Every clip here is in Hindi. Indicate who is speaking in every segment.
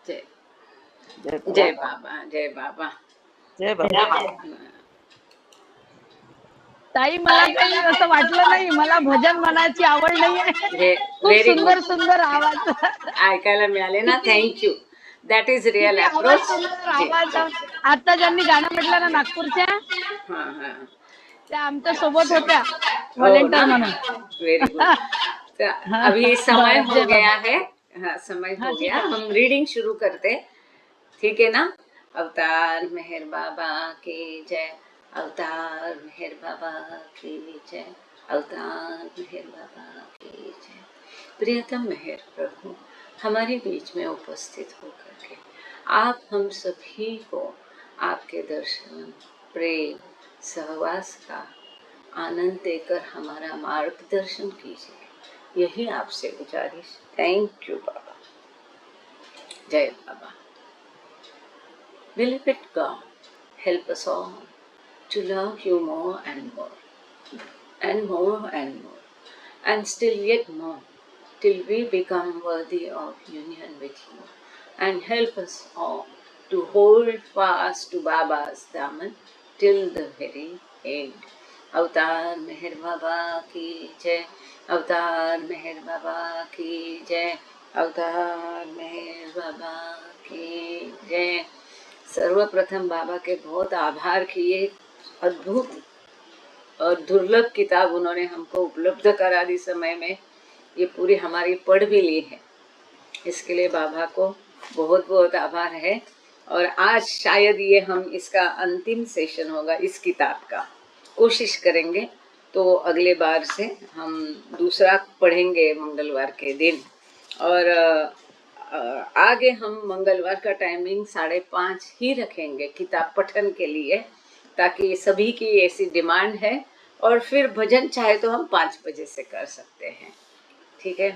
Speaker 1: जय
Speaker 2: जय
Speaker 1: जय बाबा, जय बाबा,
Speaker 2: जय बाबा.
Speaker 3: ताई मला काही असं वाटलं नाही, मला भजन म्हणायची आवड नाहीये. खूप
Speaker 1: व्हेरी
Speaker 3: सुंदर
Speaker 1: गुड.
Speaker 3: सुंदर आवाज,
Speaker 1: ऐकायला मिळाले ना, थँक्यू. दॅट इज रिअल
Speaker 3: किती आवाज
Speaker 1: अप्रोच.
Speaker 3: सुंदर आवाज. आता ज्यांनी गाणं म्हटलं ना नागपूरच्या,
Speaker 1: हाँ हाँ,
Speaker 3: त्या आमच्या सोबत होत्या
Speaker 1: हो ना,
Speaker 3: व्हॉलेंटियर म्हणून.
Speaker 1: Very good. तो अभी समय
Speaker 3: बरं,
Speaker 1: हो
Speaker 3: जय
Speaker 1: गया
Speaker 3: बाबा.
Speaker 1: है. हाँ, समय
Speaker 3: हा
Speaker 1: हो
Speaker 3: ठीक
Speaker 1: गया,
Speaker 3: आहे.
Speaker 1: हम रीडिंग शुरू करते. ठीक है ना. अवतार मेहर बाबा की जय. अवतार मेहर बाबा की जय. अवतार मेहर बाबा की जय. प्रियतम मेहर प्रभु, हमारे बीच में उपस्थित होकर के आप हम सभी को आपके दर्शन, प्रेम, सहवास का आनंद देकर हमारा मार्गदर्शन कीजिए, यही आपसे गुजारिश. थैंक यू बाबा. जय बाबा. Beloved God, help us all to love you more and more, and more and more, and still yet more, till we become worthy of union with you, and help us all to hold fast to Baba's daman till the very end. अवतार मेहर बाबा की जय. अवतार मेहर बाबा की जय. अवतार मेहर बाबा की जय. सर्वप्रथम बाबा के बहुत आभार कि ये अद्भुत और दुर्लभ किताब उन्होंने हमको उपलब्ध करा दी समय में. ये पूरी हमारी पढ़ भी ली है, इसके लिए बाबा को बहुत बहुत आभार है. और आज शायद ये हम इसका अंतिम सेशन होगा इस किताब का. कोशिश करेंगे तो अगले बार से हम दूसरा पढ़ेंगे मंगलवार के दिन. और आगे हम मंगलवार का टाइमिंग 5:30 ही रखेंगे किताब पठन के लिए, ताकि सभी की ऐसी डिमांड है. और फिर भजन चाहे तो हम 5 बजे से कर सकते हैं. ठीक है,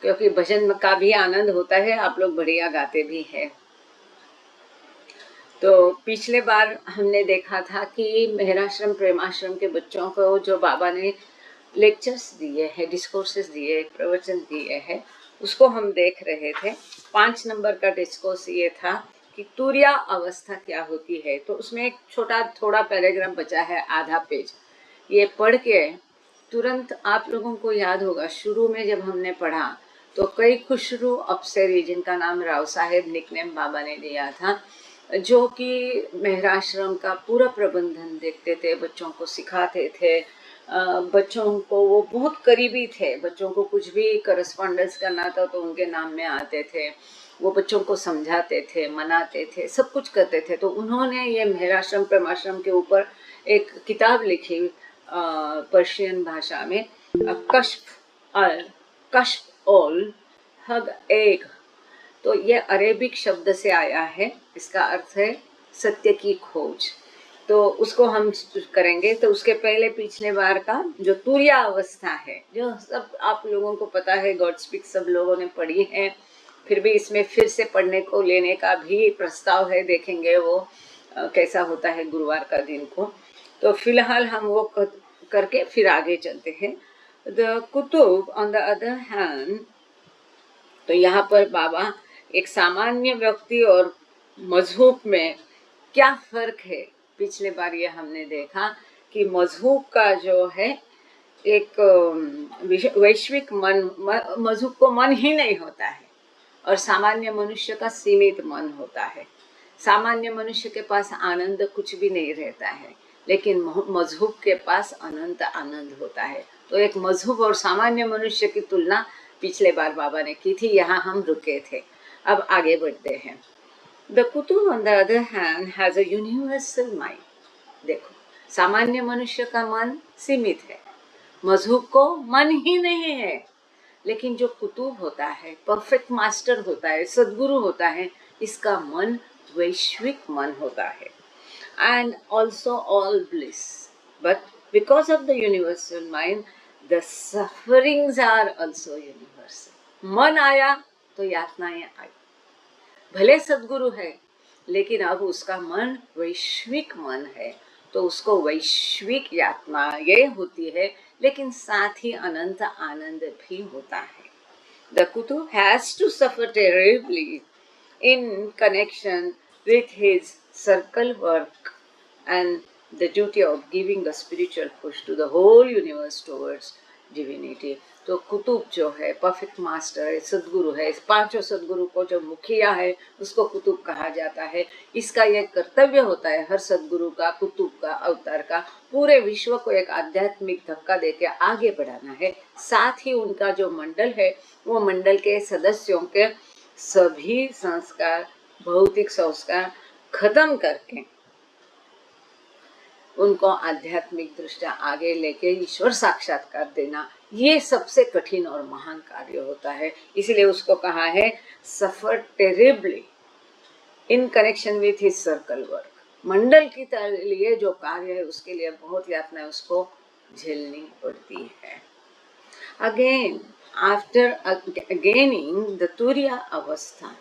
Speaker 1: क्योंकि भजन का भी आनंद होता है, आप लोग बढ़िया गाते भी हैं. तो पिछले बार हमने देखा था कि मेहराश्रम प्रेमाश्रम के बच्चों को जो बाबा ने लेक्चर्स दिए हैं, डिस्कोर्सेस दिए, प्रवचन दिए हैं, उसको हम देख रहे थे. 5 नंबर का डिस्कोर्स ये था कि तुरिया अवस्था क्या होती है. तो उसमें एक छोटा थोड़ा पैराग्राफ बचा है, आधा पेज. ये पढ़ के तुरंत आप लोगों को याद होगा, शुरू में जब हमने पढ़ा तो कई खुशरू अप्सरी, जिनका नाम राव साहेब निकनेम बाबा ने दिया था, जो कि मेहराश्रम का पूरा प्रबंधन देखते थे, बच्चों को सिखाते थे. बच्चों को वो बहुत करीबी थे. बच्चों को कुछ भी करस्पॉन्डेंस करना था तो उनके नाम में आते थे. वो बच्चों को समझाते थे, मनाते थे, सब कुछ करते थे. तो उन्होंने ये मेहराश्रम प्रेमाश्रम के ऊपर एक किताब लिखी पर्शियन भाषा में, कश्फ ऑल हग एग. तो ये अरेबिक शब्द से आया है, इसका अर्थ है सत्य की खोज. तो उसको हम करेंगे. तो उसके पहले पिछले बार का जो तुरिया अवस्था है, जो सब आप लोगों को पता है, गॉड स्पीक सब लोगों ने पढ़ी है, फिर भी इसमें फिर से पढ़ने को लेने का भी प्रस्ताव है. देखेंगे वो कैसा होता है गुरुवार का दिन को. तो फिलहाल हम वो करके फिर आगे चलते हैं. The Qutub on the other hand, तो यहाँ पर बाबा एक सामान्य व्यक्ति और मजहूब में क्या फर्क है. पिछले बार ये हमने देखा कि मजहूब का जो है एक वैश्विक मन, मजहूब को मन ही नहीं होता है, और सामान्य मनुष्य का सीमित मन होता है. सामान्य मनुष्य के पास आनंद कुछ भी नहीं रहता है, लेकिन मजहूब के पास अनंत आनंद होता है. तो एक मजहूब और सामान्य मनुष्य की तुलना पिछले बार बाबा ने की थी, यहाँ हम रुके थे. अब आगे बढ़ते हैं. The Kutub on the other hand has a universal mind. देखो, सामान्य मनुष्य का मन सीमित है, मजहूब को मन ही नहीं है. लेकिन जो कुतुब होता है, परफेक्ट मास्टर होता है, सद्गुरु होता है, इसका मन वैश्विक मन होता है. And also all bliss. But because of the universal mind, the sufferings are also universal. मन आया तो यातनाएं आई. भले सद्गुरु है, लेकिन अब उसका मन वैश्विक मन है, तो उसको वैश्विक यातना ये होती है, लेकिन साथ ही अनंत आनंद भी होता है. The Kutub has to suffer terribly in connection with his circle work and the duty of giving a spiritual push to the whole universe towards divinity. तो कुतुब जो है परफेक्ट मास्टर है, सदगुरु है, पांचों सदगुरु को जो मुखिया है उसको कुतुब कहा जाता है। इसका यह कर्तव्य होता है हर सदगुरु का, कुतुब का, अवतार का, पूरे विश्व को एक आध्यात्मिक धक्का देके आगे बढ़ाना है। साथ ही उनका जो मंडल है वो मंडल के सदस्यों के सभी संस्कार, भौतिक संस्कार खत्म करके उनको आध्यात्मिक दृष्टि आगे लेके ईश्वर साक्षात्कार देना, ये सबसे कठिन और महान कार्य होता है। इसलिए उसको कहा है suffer terribly in connection with his circle work. मंडल की लिए जो कार्य है उसके लिए बहुत यातनाएं उसको झेलनी पड़ती है। अगेन आफ्टर gaining the तुरिया अवस्था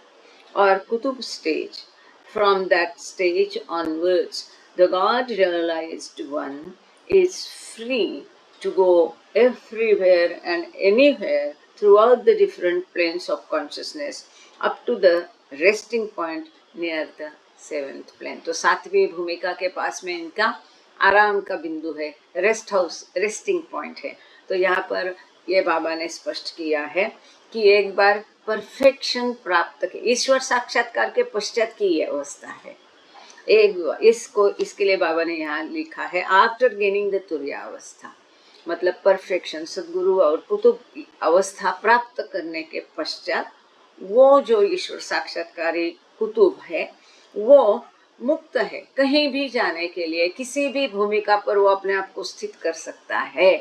Speaker 1: or kutub stage, from that stage onwards the God realized one is free to go everywhere and anywhere throughout the different planes of consciousness up to the resting point near the seventh plane. तो सातवीं भूमिका के पास में इनका आराम का बिंदु है, रेस्ट हाउस, रेस्टिंग पॉइंट है। तो यहाँ पर ये बाबा ने स्पष्ट किया है कि एक बार परफेक्शन प्राप्त के ईश्वर साक्षात्कार के पश्चात की ये अवस्था है। एक इसको इसके लिए बाबा ने यहाँ लिखा है आफ्टर गेनिंग द तुरिया अवस्था, मतलब परफेक्शन, सदगुरु और कुतुब की अवस्था प्राप्त करने के पश्चात वो जो ईश्वर साक्षात्कारी कुतुब है वो मुक्त है। कहीं भी जाने के लिए किसी भी भूमिका पर वो अपने आप को स्थित कर सकता है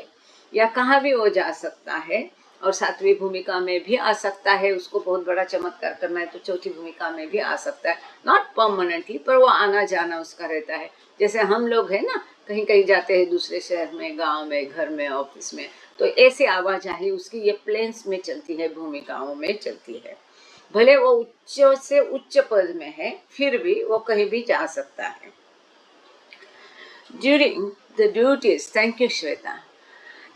Speaker 1: या कहाँ भी वो जा सकता है, और सातवीं भूमिका में भी आ सकता है। उसको बहुत बड़ा चमत्कार करना है तो चौथी भूमिका में भी आ सकता है, नॉट परमानेंटली, पर वो आना जाना उसका रहता है। जैसे हम लोग है ना, कहीं कहीं जाते हैं दूसरे शहर में, गांव में, घर में, ऑफिस में, तो ऐसी आवाजाही उसकी ये प्लेन्स में चलती है, भूमिकाओं में चलती है। भले वो उच्च से उच्च पद में है फिर भी वो कहीं भी जा सकता है। During the duties, thank you Shweta,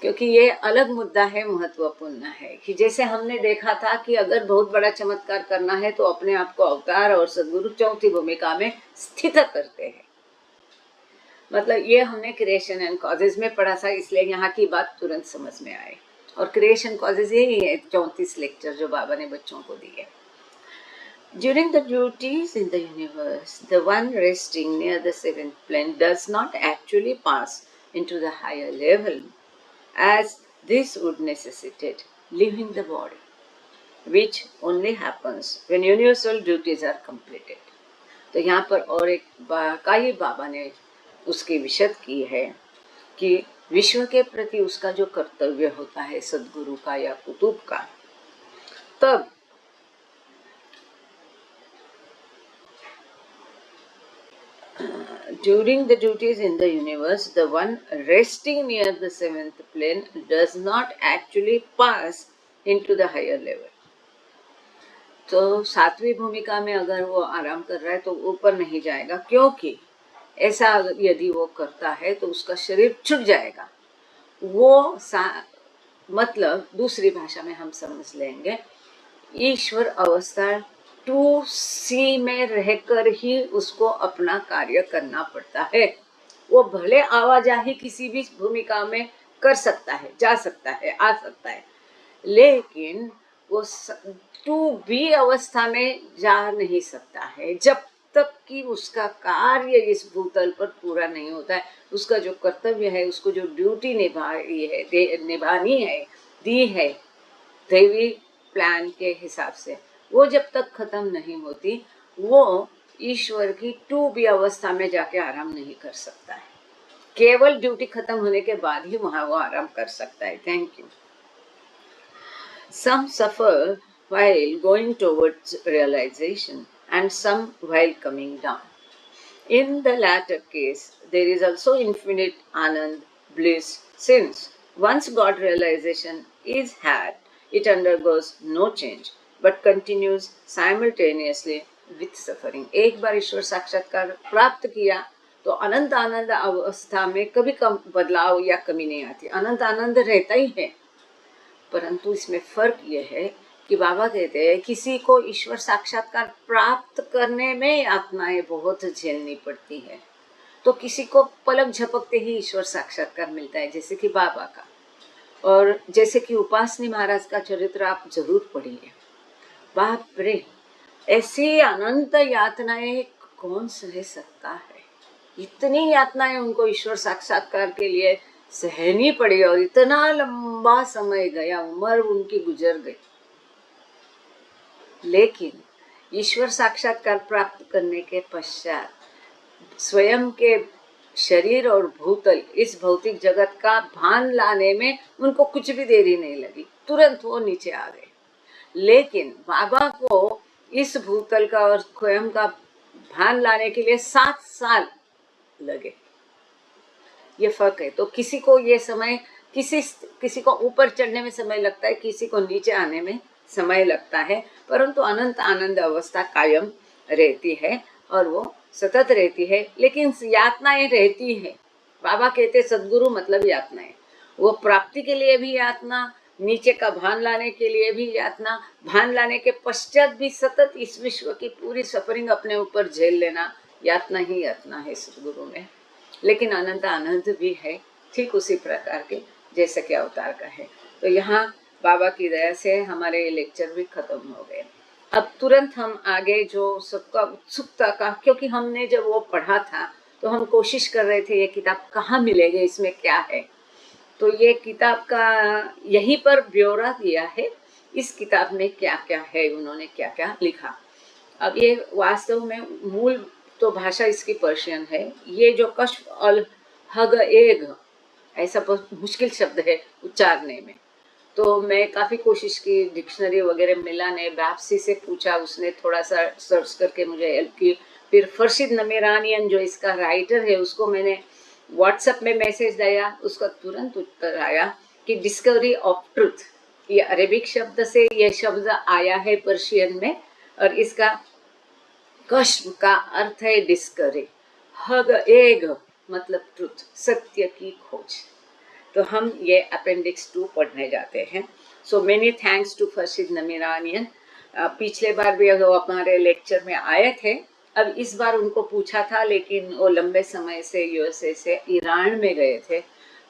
Speaker 1: क्योंकि ये अलग मुद्दा है, महत्वपूर्ण है कि जैसे हमने देखा था कि अगर बहुत बड़ा चमत्कार करना है तो अपने आप को अवतार और सदगुरु चौथी भूमिका में स्थित करते हैं। मतलब ये हमने क्रिएशन एंड कॉजेज में पढ़ा था, इसलिए यहाँ की बात तुरंत समझ में आए। और क्रिएशन कॉजेज यही है 34 लेक्चर जो बाबा ने बच्चों को दिए। During the duties in the universe, the one resting near the seventh plane does not actually pass into the higher level, as this would necessitate leaving the body, which only happens when universal duties are completed. तो यहाँ पर और एक काई बाबा ने उसकी विशद की है कि विश्व के प्रति उसका जो कर्तव्य होता है सदगुरु का या कुतुब का, तब during the duties in the universe, the one resting near the seventh plane does not actually pass into the higher level. तो सातवीं भूमिका में अगर वो आराम कर रहा है तो ऊपर नहीं जाएगा, क्योंकि ऐसा यदि वो करता है तो उसका शरीर छूट जाएगा। वो मतलब दूसरी भाषा में हम समझ लेंगे, ईश्वर अवस्था 2C में रहकर ही उसको अपना कार्य करना पड़ता है। वो भले आवाजाही किसी भी भूमिका में कर सकता है, जा सकता है, आ सकता है, लेकिन वो 2B अवस्था में जा नहीं सकता है जब तक कि उसका कार्य इस भूतल पर पूरा नहीं होता है। उसका जो कर्तव्य है, उसको जो ड्यूटी निभानी है, दी है दैवी प्लान के हिसाब से, वो जब तक खत्म नहीं होती वो ईश्वर की 2B अवस्था में जाके आराम नहीं कर सकता है। केवल ड्यूटी खत्म होने के बाद ही वहां वो आराम कर सकता है। Thank you. Some suffer while going towards realization and some while coming down. In the latter case, there is also infinite anand, bliss, since once God realization is had, it undergoes no change but continues simultaneously with suffering. एक बार ईश्वर साक्षात्कार प्राप्त किया तो अनंत आनंद अवस्था में कभी कम बदलाव या कमी नहीं आती, अनंत आनंद रहता ही है। परंतु इसमें फर्क यह है कि बाबा कहते हैं किसी को ईश्वर साक्षात्कार प्राप्त करने में यातनाएं बहुत झेलनी पड़ती है, तो किसी को पलक झपकते ही ईश्वर साक्षात्कार मिलता है, जैसे कि बाबा का। और जैसे कि उपासनी महाराज का चरित्र आप जरूर पढ़िए, बाप रे, ऐसी अनंत यातनाएं कौन सह सकता है। इतनी यातनाएं उनको ईश्वर साक्षात्कार के लिए सहनी पड़ी और इतना लंबा समय गया, उम्र उनकी गुजर गई, लेकिन ईश्वर साक्षात्कार प्राप्त करने के पश्चात स्वयं के शरीर और भूतल, इस भौतिक जगत का भान लाने में उनको कुछ भी देरी नहीं लगी, तुरंत वो नीचे आ गए। लेकिन बाबा को इस भूतल का और स्वयं का भान लाने के लिए 7 साल लगे, ये फर्क है। तो किसी को ये समय, किसी को ऊपर चढ़ने में समय लगता है, किसी को नीचे आने में समय लगता है, परंतु अनंत आनंद अवस्था कायम रहती है और वो सतत रहती है। लेकिन यातनाएं रहती है। बाबा कहते सद्गुरु मतलब यातनाएं, वो प्राप्ति के लिए भी यातना, नीचे का भान लाने के लिए भी यातना, भान लाने के पश्चात भी सतत इस विश्व की पूरी सफरिंग अपने ऊपर झेल लेना, यातना ही यातना है सद्गुरु में। लेकिन अनंत आनंद भी है, ठीक उसी प्रकार के जैसे कि अवतार का है। तो यहाँ बाबा की दया से हमारे ये लेक्चर भी खत्म हो गए। अब तुरंत हम आगे जो सबका उत्सुकता का, क्योंकि हमने जब वो पढ़ा था तो हम कोशिश कर रहे थे ये किताब कहाँ मिलेगी, इसमें क्या है। तो ये किताब का यहीं पर ब्यौरा दिया है, इस किताब में क्या क्या है, उन्होंने क्या क्या लिखा। अब ये वास्तव में मूल तो भाषा इसकी पर्शियन है। ये जो कश्फ अल हग एग, ऐसा बहुत मुश्किल शब्द है उच्चारने में, तो मैं काफ़ी कोशिश की, डिक्शनरी वगैरह मिला नहीं, वापसी से पूछा, उसने थोड़ा सा सर्च करके मुझे हेल्प की। फिर फरशीद नमीरानियन जो इसका राइटर है उसको मैंने व्हाट्सएप में मैसेज दिया, उसका तुरंत उत्तर आया कि डिस्कवरी ऑफ ट्रूथ, ये अरेबिक शब्द से ये शब्द आया है पर्शियन में, और इसका कश्म का अर्थ है डिस्कवरी, हग एग मतलब ट्रूथ, सत्य की खोज। तो हम ये अपेंडिक्स 2 पढ़ने जाते हैं। So many thanks to Farshid Namiranian. पिछले बार भी वो हमारे लेक्चर में आए थे, अब इस बार उनको पूछा था, लेकिन वो लंबे समय से यूएसए से ईरान में गए थे,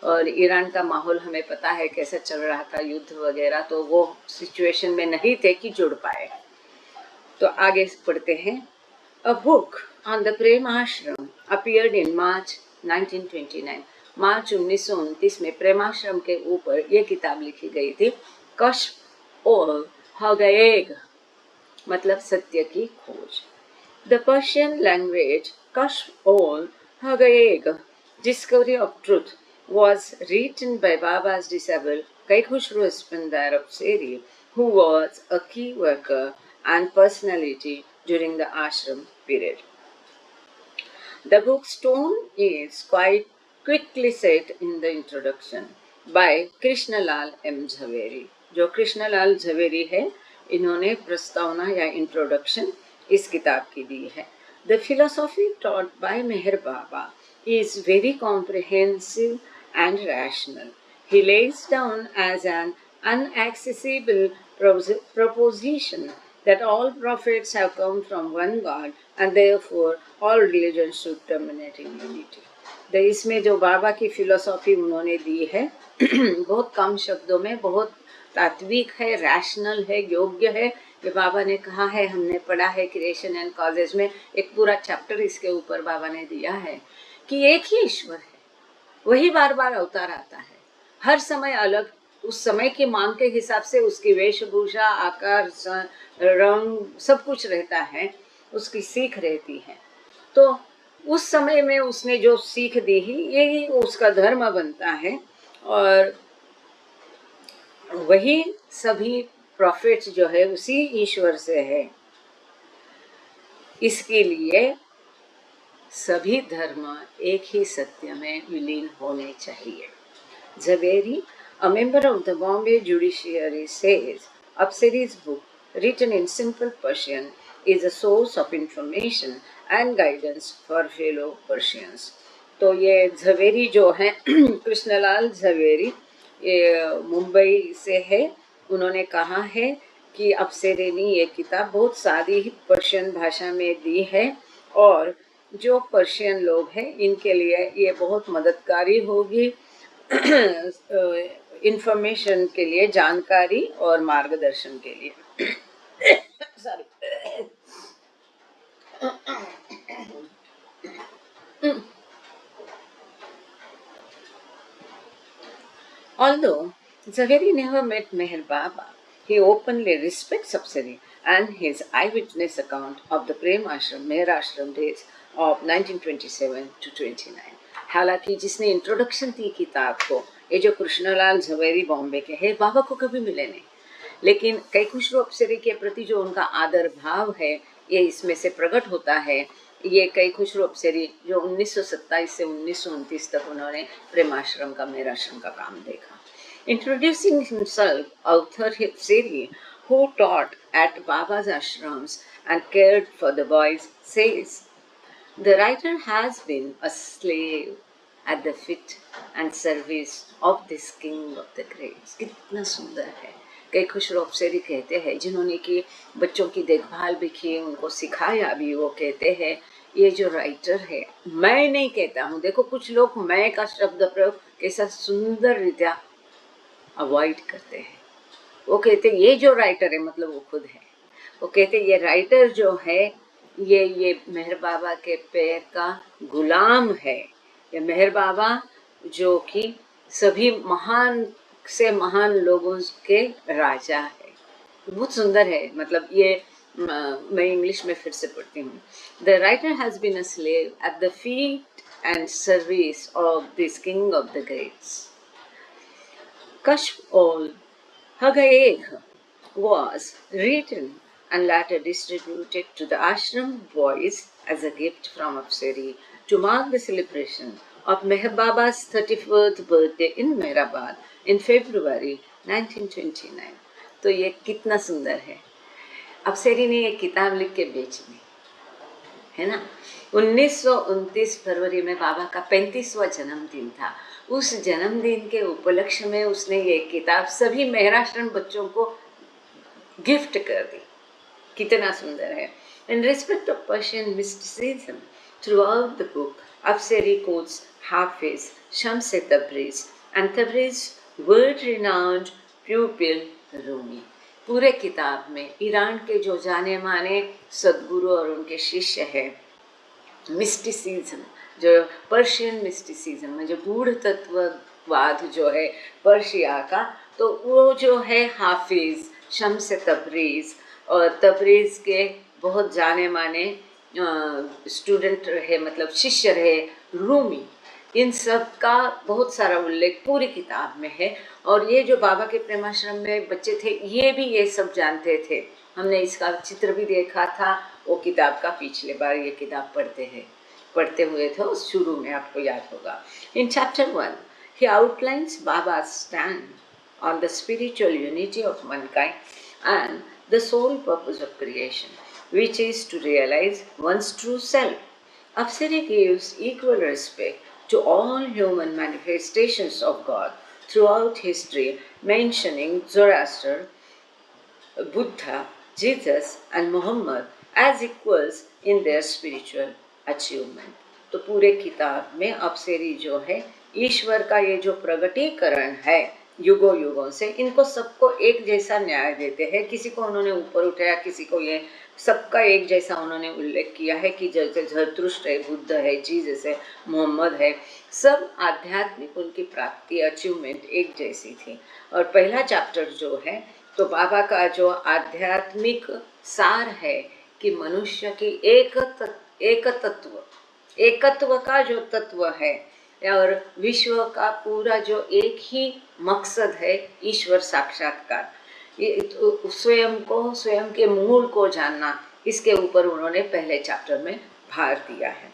Speaker 1: और ईरान का माहौल हमें पता है कैसा चल रहा था, युद्ध वगैरह, तो वो सिचुएशन में नहीं थे कि जुड़ पाए। तो आगे पढ़ते हैं। A book on the Prem Ashram appeared in March 1929. मार्च 1929 में प्रेमाश्रम के ऊपर ये किताब लिखी गई थी। कश्फ ओल हगएग मतलब सत्य की खोज। The Persian language कश्फ ओल हगएग Discovery of Truth was written by Baba's disciple Kaikhushru Espandar of Seri, who was a key worker and personality during the ashram period. The book's tone is quite quickly set in the introduction by Krishnalal M. Jhaveri. जो कृष्णलाल झवेरी है, इन्होंने प्रस्तावना या इंट्रोडक्शन इस किताब की दी है। The philosophy taught by Meher Baba is very comprehensive and rational. He lays down as an unaccessible proposition that all prophets have come from one God and therefore all religions should terminate in unity. तो इसमें जो बाबा की फिलोसॉफी उन्होंने दी है बहुत कम शब्दों में, बहुत तात्विक है, रैशनल है, योग्य है। कि बाबा ने कहा है, हमने पढ़ा है क्रिएशन एंड कॉजेज में, एक पूरा चैप्टर इसके ऊपर बाबा ने दिया है कि एक ही ईश्वर है, वही बार बार अवतार आता है, हर समय अलग, उस समय की मांग के हिसाब से उसकी वेशभूषा, आकार, रंग सब कुछ रहता है, उसकी सीख रहती है। तो उस समय में उसने जो सीख दी ही, यही उसका धर्म बनता है, और वही सभी प्रॉफिट्स जो है उसी ईश्वर से है। इसके लिए सभी धर्म एक ही सत्य में विलीन होने चाहिए। Zaveri, a member of the Bombay Judiciary, says Apsari's book, written in simple Persian, is a source of information and guidance for fellow Persians. तो ये झवेरी जो है कृष्णलाल झवेरी, ये मुंबई से है, उन्होंने कहा है कि अप्सरे ने ये किताब बहुत सादी पर्शियन भाषा में दी है और जो पर्शियन लोग हैं इनके लिए ये बहुत मददगारी होगी इंफॉर्मेशन के लिए, जानकारी और मार्गदर्शन के लिए। Sorry. Although Zaveri never met Meher Baba, he openly respects Apsari and his eyewitness account of the Prem Ashram, Meher Ashram days of 1927 to 29. हालांकि जिसने इंट्रोडक्शन दी किताब को, ये जो कृष्णलाल झवेरी बॉम्बे के हैं, बाबा को कभी मिले नहीं, लेकिन कई खुशरू अप्सरी के प्रति जो उनका आदर भाव है ये इसमें से प्रकट होता है। ये कई खुशरू अप्सरी जो 1927 से 1929 तक उन्होंने प्रेमाश्रम का, मेराश्रम का काम देखा। इंट्रोड्यूसिंग हिमसेल्फ, ऑथर अप्सरी who taught at Baba's ashrams and cared for the boys, says, the writer has been a slave at the feet and service of this king of the greats. कितना सुंदर है। कई खुशरू अप्सरी कहते हैं जिन्होंने कि बच्चों की देखभाल भी की, उनको सिखाया भी, वो कहते हैं ये जो राइटर है, मैं नहीं कहता हूँ, देखो कुछ लोग मैं का शब्द प्रयोग कैसा सुंदर रीत्या अवॉइड करते हैं। वो कहते ये जो राइटर है, मतलब वो खुद है, वो कहते ये राइटर जो है ये मेहर बाबा के पैर का गुलाम है। ये मेहर बाबा जो कि सभी महान से महान लोगों के राजा है। बहुत सुंदर है। मतलब ये मैं इंग्लिश में फिर से पढ़ती हूँ। The writer has been a slave at the feet and service of this king of the greats. Kashf ol Hagaeg was written and later distributed to the ashram boys as a gift from Apsari to mark the celebration of Meher Baba's 34th birthday in Mehrabad in February 1929. तो ये कितना सुंदर है। अप्सरी ने ये किताब लिख के बेच दी, है ना। 1929 फरवरी में बाबा का 35वां जन्मदिन था। उस जन्मदिन के उपलक्ष्य में उसने ये किताब सभी मेहराश्रम बच्चों को गिफ्ट कर दी। कितना सुंदर है। In respect of Persian mysticism, throughout the book, Apsari quotes Hafiz, Shams Tabriz and Tabriz world-renowned pupil Rumi. पूरे किताब में ईरान के जो जाने माने सद्गुरु और उनके शिष्य हैं, मिस्टिसिज्म, जो पर्शियन मिस्टिसिज्म में जो गूढ़ तत्ववाद जो है पर्शिया का, तो वो जो है हाफिज, शम्स तबरीज़ और तबरीज़ के बहुत जाने माने स्टूडेंट रहे, मतलब शिष्य रहे रूमी, इन सब का बहुत सारा उल्लेख पूरी किताब में है। और ये जो बाबा के प्रेमाश्रम में बच्चे थे ये भी ये सब जानते थे। हमने इसका चित्र भी देखा था वो किताब का, पिछले बार ये किताब पढ़ते हुए थे उस शुरू में, आपको याद होगा। In chapter 1 he outlines Baba's stand on the spiritual unity of mankind and the sole purpose of creation, which is to realize one's true self. Apsari gives equal respect to all human manifestations of God throughout history, mentioning Zoroaster, Buddha, Jesus and Muhammad as equals in their spiritual achievement. तो पूरे किताब में अप्सरी जो है ईश्वर का ये जो प्रगटीकरण है युगों युगों से, इनको सबको एक जैसा न्याय देते हैं। किसी को उन्होंने ऊपर उठाया, किसी को ये, सबका एक जैसा उन्होंने उल्लेख किया है कि जैसे जरतुष्ट है, बुद्ध है, जीसस है, मोहम्मद है, सब आध्यात्मिक उनकी प्राप्ति, अचीवमेंट एक जैसी थी। और पहला चैप्टर जो है तो बाबा का जो आध्यात्मिक सार है कि मनुष्य की एकत्व का जो तत्व है और विश्व का पूरा जो एक ही मकसद है ईश्वर साक्षात्कार, ये स्वयं के मूल को जानना, इसके ऊपर उन्होंने पहले चैप्टर में भार दिया है।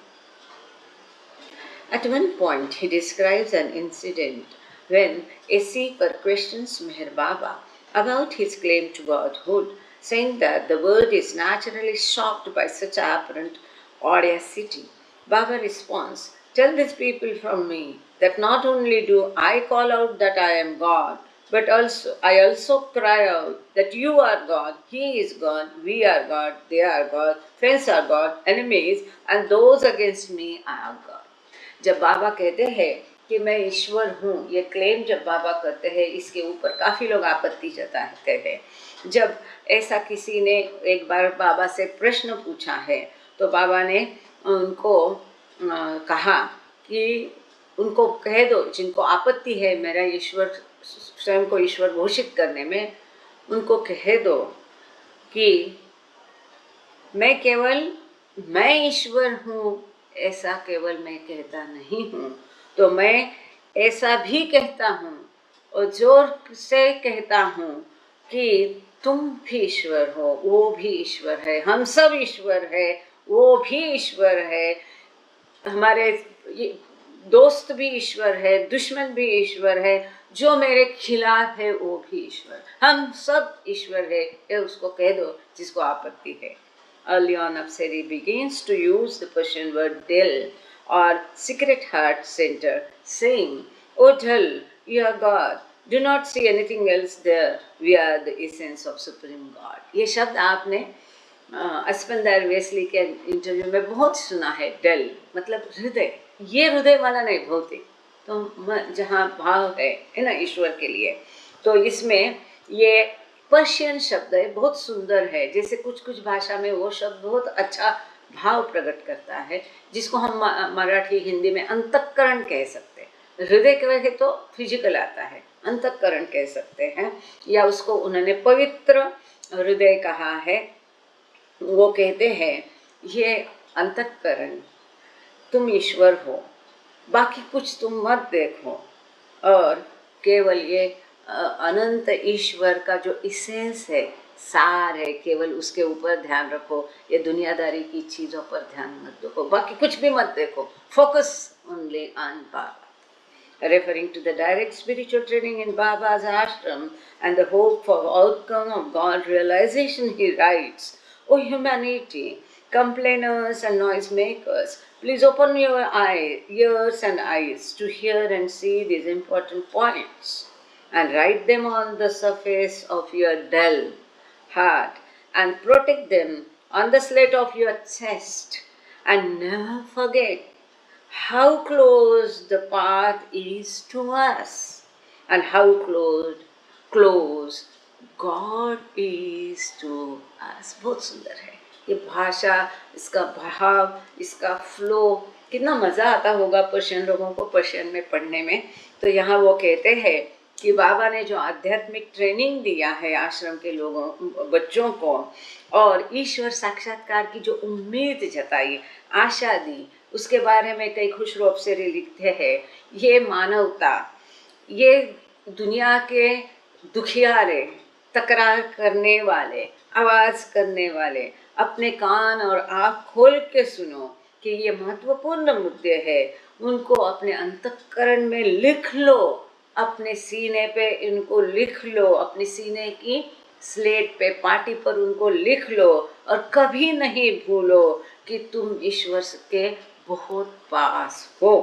Speaker 1: At one point he describes an incident when a seeker questions Meher Baba about his claim to godhood, saying that the world is naturally shocked by such apparent audacity. Baba responds, tell these people from me that not only do I call out that I am God, but also I also cry out that you are God, He is God, we are God, they are God, friends are God, enemies, and those against me are God. जब बाबा कहते हैं कि मैं ईश्वर हूँ, ये क्लेम जब बाबा करते हैं, इसके ऊपर काफ़ी लोग आपत्ति जताते हैं। जब ऐसा किसी ने एक बार बाबा से प्रश्न पूछा है तो बाबा ने उनको कहा कि उनको कह दो, जिनको आपत्ति है मेरा ईश्वर, स्वयं को ईश्वर घोषित करने में, उनको कह दो कि मैं ईश्वर हूँ ऐसा केवल मैं कहता नहीं हूँ, तो मैं ऐसा भी कहता हूँ और जोर से कहता हूँ कि तुम भी ईश्वर हो, वो भी ईश्वर है, हम सब ईश्वर है, वो भी ईश्वर है, हमारे दोस्त भी ईश्वर है, दुश्मन भी ईश्वर है, जो मेरे खिलाफ है वो भी ईश्वर, हम सब ईश्वर है, ये उसको कह दो जिसको आपत्ति है। Early on, Apsari begins to use the Persian word Dil or secret heart center, saying, "O Dil, you are God. Do not see anything else there. We are the essence of Supreme God." ये शब्द आपने अस्पंदर वेस्ली के इंटरव्यू में बहुत सुना है। डल मतलब हृदय, ये हृदय वाला नहीं, भौतिक, तो जहाँ भाव है ना ईश्वर के लिए, तो इसमें ये पर्शियन शब्द है, बहुत सुंदर है। जैसे कुछ कुछ भाषा में वो शब्द बहुत अच्छा भाव प्रकट करता है, जिसको हम मराठी हिंदी में अंतःकरण कह सकते हैं। हृदय कहे तो फिजिकल आता है, अंतःकरण कह सकते हैं, या उसको उन्होंने पवित्र हृदय कहा है। वो कहते हैं ये अंतःकरण, तुम ईश्वर हो, बाकी कुछ तुम मत देखो, और केवल ये अनंत ईश्वर का जो इसेंस है, सार है, केवल उसके ऊपर ध्यान रखो। ये दुनियादारी की चीज़ों पर ध्यान मत देखो, बाकी कुछ भी मत देखो, focus only on Baba. Referring to the direct spiritual training in Baba's ashram and the hope for outcome of God realization, he writes, "O humanity, complainers and noisemakers, please open your ears and eyes to hear and see these important points, and write them on the surface of your dull heart, and protect them on the slate of your chest, and never forget how close the path is to us, and how close God is to us." बहुत सुंदर है ये भाषा, इसका भाव, इसका फ्लो, कितना मज़ा आता होगा पर्शियन लोगों को पर्शियन में पढ़ने में। तो यहाँ वो कहते हैं कि बाबा ने जो आध्यात्मिक ट्रेनिंग दिया है आश्रम के लोगों, बच्चों को, और ईश्वर साक्षात्कार की जो उम्मीद जताई, आशा दी, उसके बारे में कई खुशरू अप्सरी लिखते हैं। ये मानवता, ये दुनिया के दुखियारे, तकरार करने वाले, आवाज़ करने वाले, अपने कान और आँख खोल के सुनो कि ये महत्वपूर्ण मुद्दे हैं, उनको अपने अंतःकरण में लिख लो, अपने सीने पे इनको लिख लो, अपने सीने की स्लेट पे, पाटी पर उनको लिख लो, और कभी नहीं भूलो कि तुम ईश्वर के बहुत पास हो,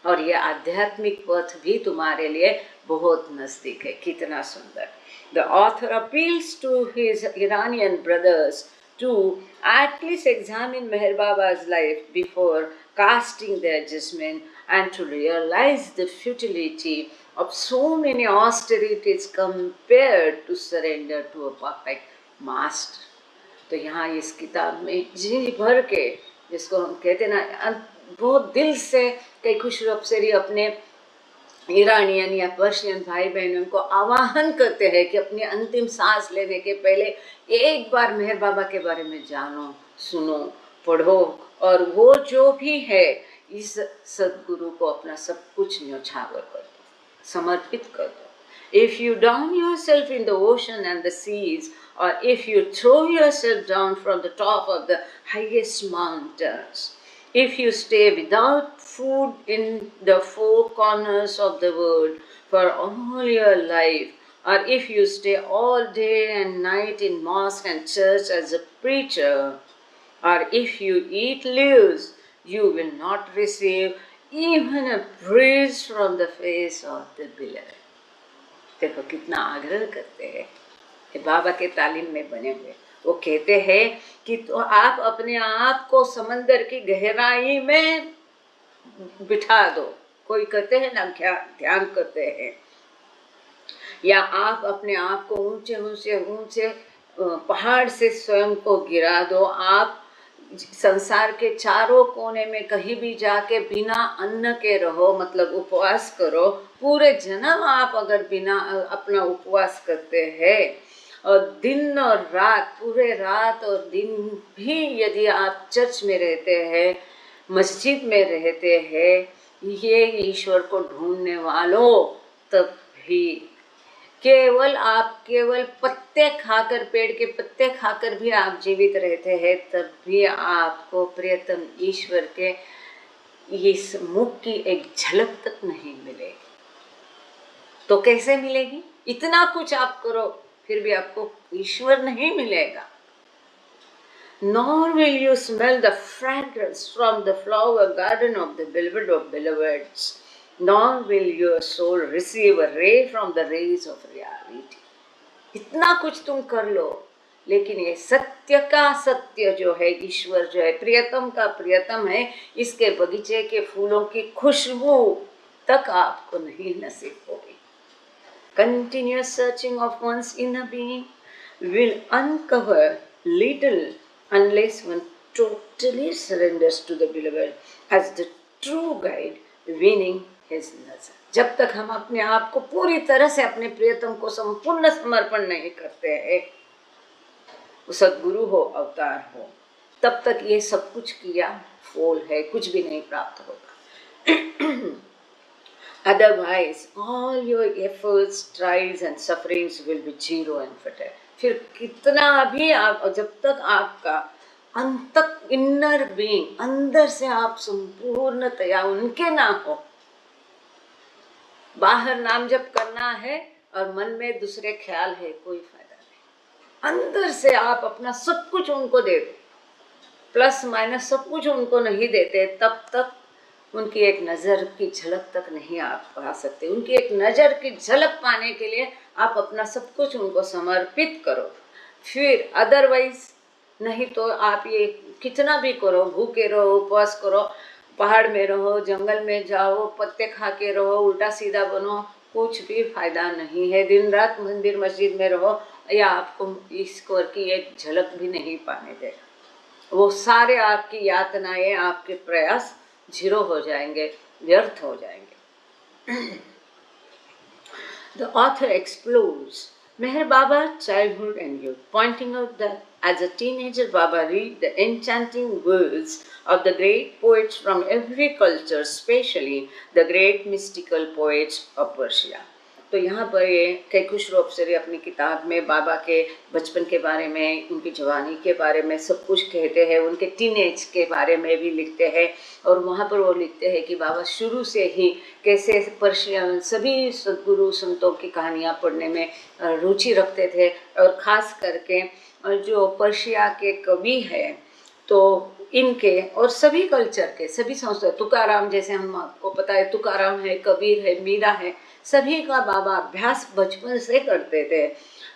Speaker 1: और ये आध्यात्मिक पथ भी तुम्हारे लिए बहुत नज़दीक है। कितना सुंदर। The author appeals to his Iranian brothers to at least examine Meher Baba's life before casting their judgment, and to realize the futility of so many austerities compared to surrender to a perfect master. तो यहाँ इस किताब में जी भर के, जिसको हम कहते ना, बहुत दिल से कई खुशरू अप्सरी अपने ईरानियन या पर्शियन भाई बहनों को आह्वान करते हैं कि अपनी अंतिम सांस लेने के पहले एक बार मेहर बाबा के बारे में जानो, सुनो, पढ़ो, और वो जो भी है इस सद्गुरु को अपना सब कुछ न्योछावर कर दो, समर्पित कर दो। If you drown yourself in the ocean and the seas, or if you throw yourself down from the top of the highest mountains, if you stay without food in the four corners of the world for all your life, or if you stay all day and night in mosque and church as a preacher, or if you eat leaves, you will not receive even a breeze from the face of the beloved. देखो कितना आग्रह करते हैं, ये बाबा के तालीम में बने हुए। वो कहते हैं कि तो आप अपने आप को समंदर की गहराई में बिठा दो। कोई कहते हैं ना ध्यान करते हैं, या आप अपने आप को ऊंचे ऊंचे ऊंचे पहाड़ से स्वयं को गिरा दो। आप संसार के चारों कोने में कहीं भी जाके बिना अन्न के रहो, मतलब उपवास करो। पूरे जन्म आप अगर बिना अपना उपवास करते हैं, और दिन और रात, पूरे रात और दिन भी यदि आप चर्च में रहते हैं, मस्जिद में रहते हैं, ये ईश्वर को ढूंढने वालों, तब भी केवल पत्ते खाकर, पेड़ के पत्ते खाकर भी आप जीवित रहते हैं, तब भी आपको प्रियतम ईश्वर के इस मुख की एक झलक तक नहीं मिलेगी। तो कैसे मिलेगी? इतना कुछ आप करो फिर भी आपको ईश्वर नहीं मिलेगा। Nor will you smell the fragrance from the flower garden of the beloved of beloveds. Nor will your soul receive a ray from the rays of reality. इतना कुछ तुम कर लो, लेकिन ये सत्य का सत्य जो है, ईश्वर जो है, प्रियतम का प्रियतम है, इसके बगीचे के फूलों की खुशबू तक आपको नहीं नसीब होगी। Continuous searching of one's inner being will uncover little unless one totally surrenders to the beloved as the true guide, winning his nazar. जब तक हम अपने आप को पूरी तरह से अपने प्रियतम को संपूर्ण समर्पण नहीं करते हैं, सद्गुरु हो, अवतार हो, तब तक ये सब कुछ किया फोल है, कुछ भी नहीं प्राप्त होगा। Otherwise, all your efforts, trials and sufferings will be zero and futile. फिर कितना भी आप, जब तक आपका अंतक इनर बीइंग, अंदर से आप संपूर्णतया उनके ना हो, बाहर नाम जप करना है और मन में दूसरे ख्याल है, कोई फायदा नहीं। अंदर से आप अपना सब कुछ उनको दे दो, प्लस माइनस सब कुछ उनको नहीं देते, तब तक उनकी एक नज़र की झलक तक नहीं आप पा सकते। उनकी एक नज़र की झलक पाने के लिए आप अपना सब कुछ उनको समर्पित करो। फिर अदरवाइज नहीं तो आप ये कितना भी करो, भूखे रहो, उपवास करो, पहाड़ में रहो, जंगल में जाओ, पत्ते खा के रहो, उल्टा सीधा बनो, कुछ भी फायदा नहीं है। दिन रात मंदिर मस्जिद में रहो, या आपको ईश्वर की एक झलक भी नहीं पाने देगा। वो सारे आपकी यातनाएं, आपके प्रयास जीरो हो जाएंगे, व्यर्थ हो जाएंगे। The author explores Meher Baba's childhood and youth, pointing out that as a teenager, Baba read the enchanting words of the great poets from every culture, especially the great mystical poets of Persia. तो यहाँ पर ये कैकुश रोपसरी अपनी किताब में बाबा के बचपन के बारे में, उनकी जवानी के बारे में सब कुछ कहते हैं, उनके टीनेज के बारे में भी लिखते हैं। और वहाँ पर वो लिखते हैं कि बाबा शुरू से ही कैसे पर्शिया सभी सद्गुरु संतों की कहानियाँ पढ़ने में रुचि रखते थे, और ख़ास करके जो पर्शिया के कवि हैं, तो इनके और सभी कल्चर के सभी संस्था, तुकाराम जैसे हम आपको पता है, तुकाराम है, कबीर है, मीरा है, सभी का बाबा अभ्यास बचपन से करते थे।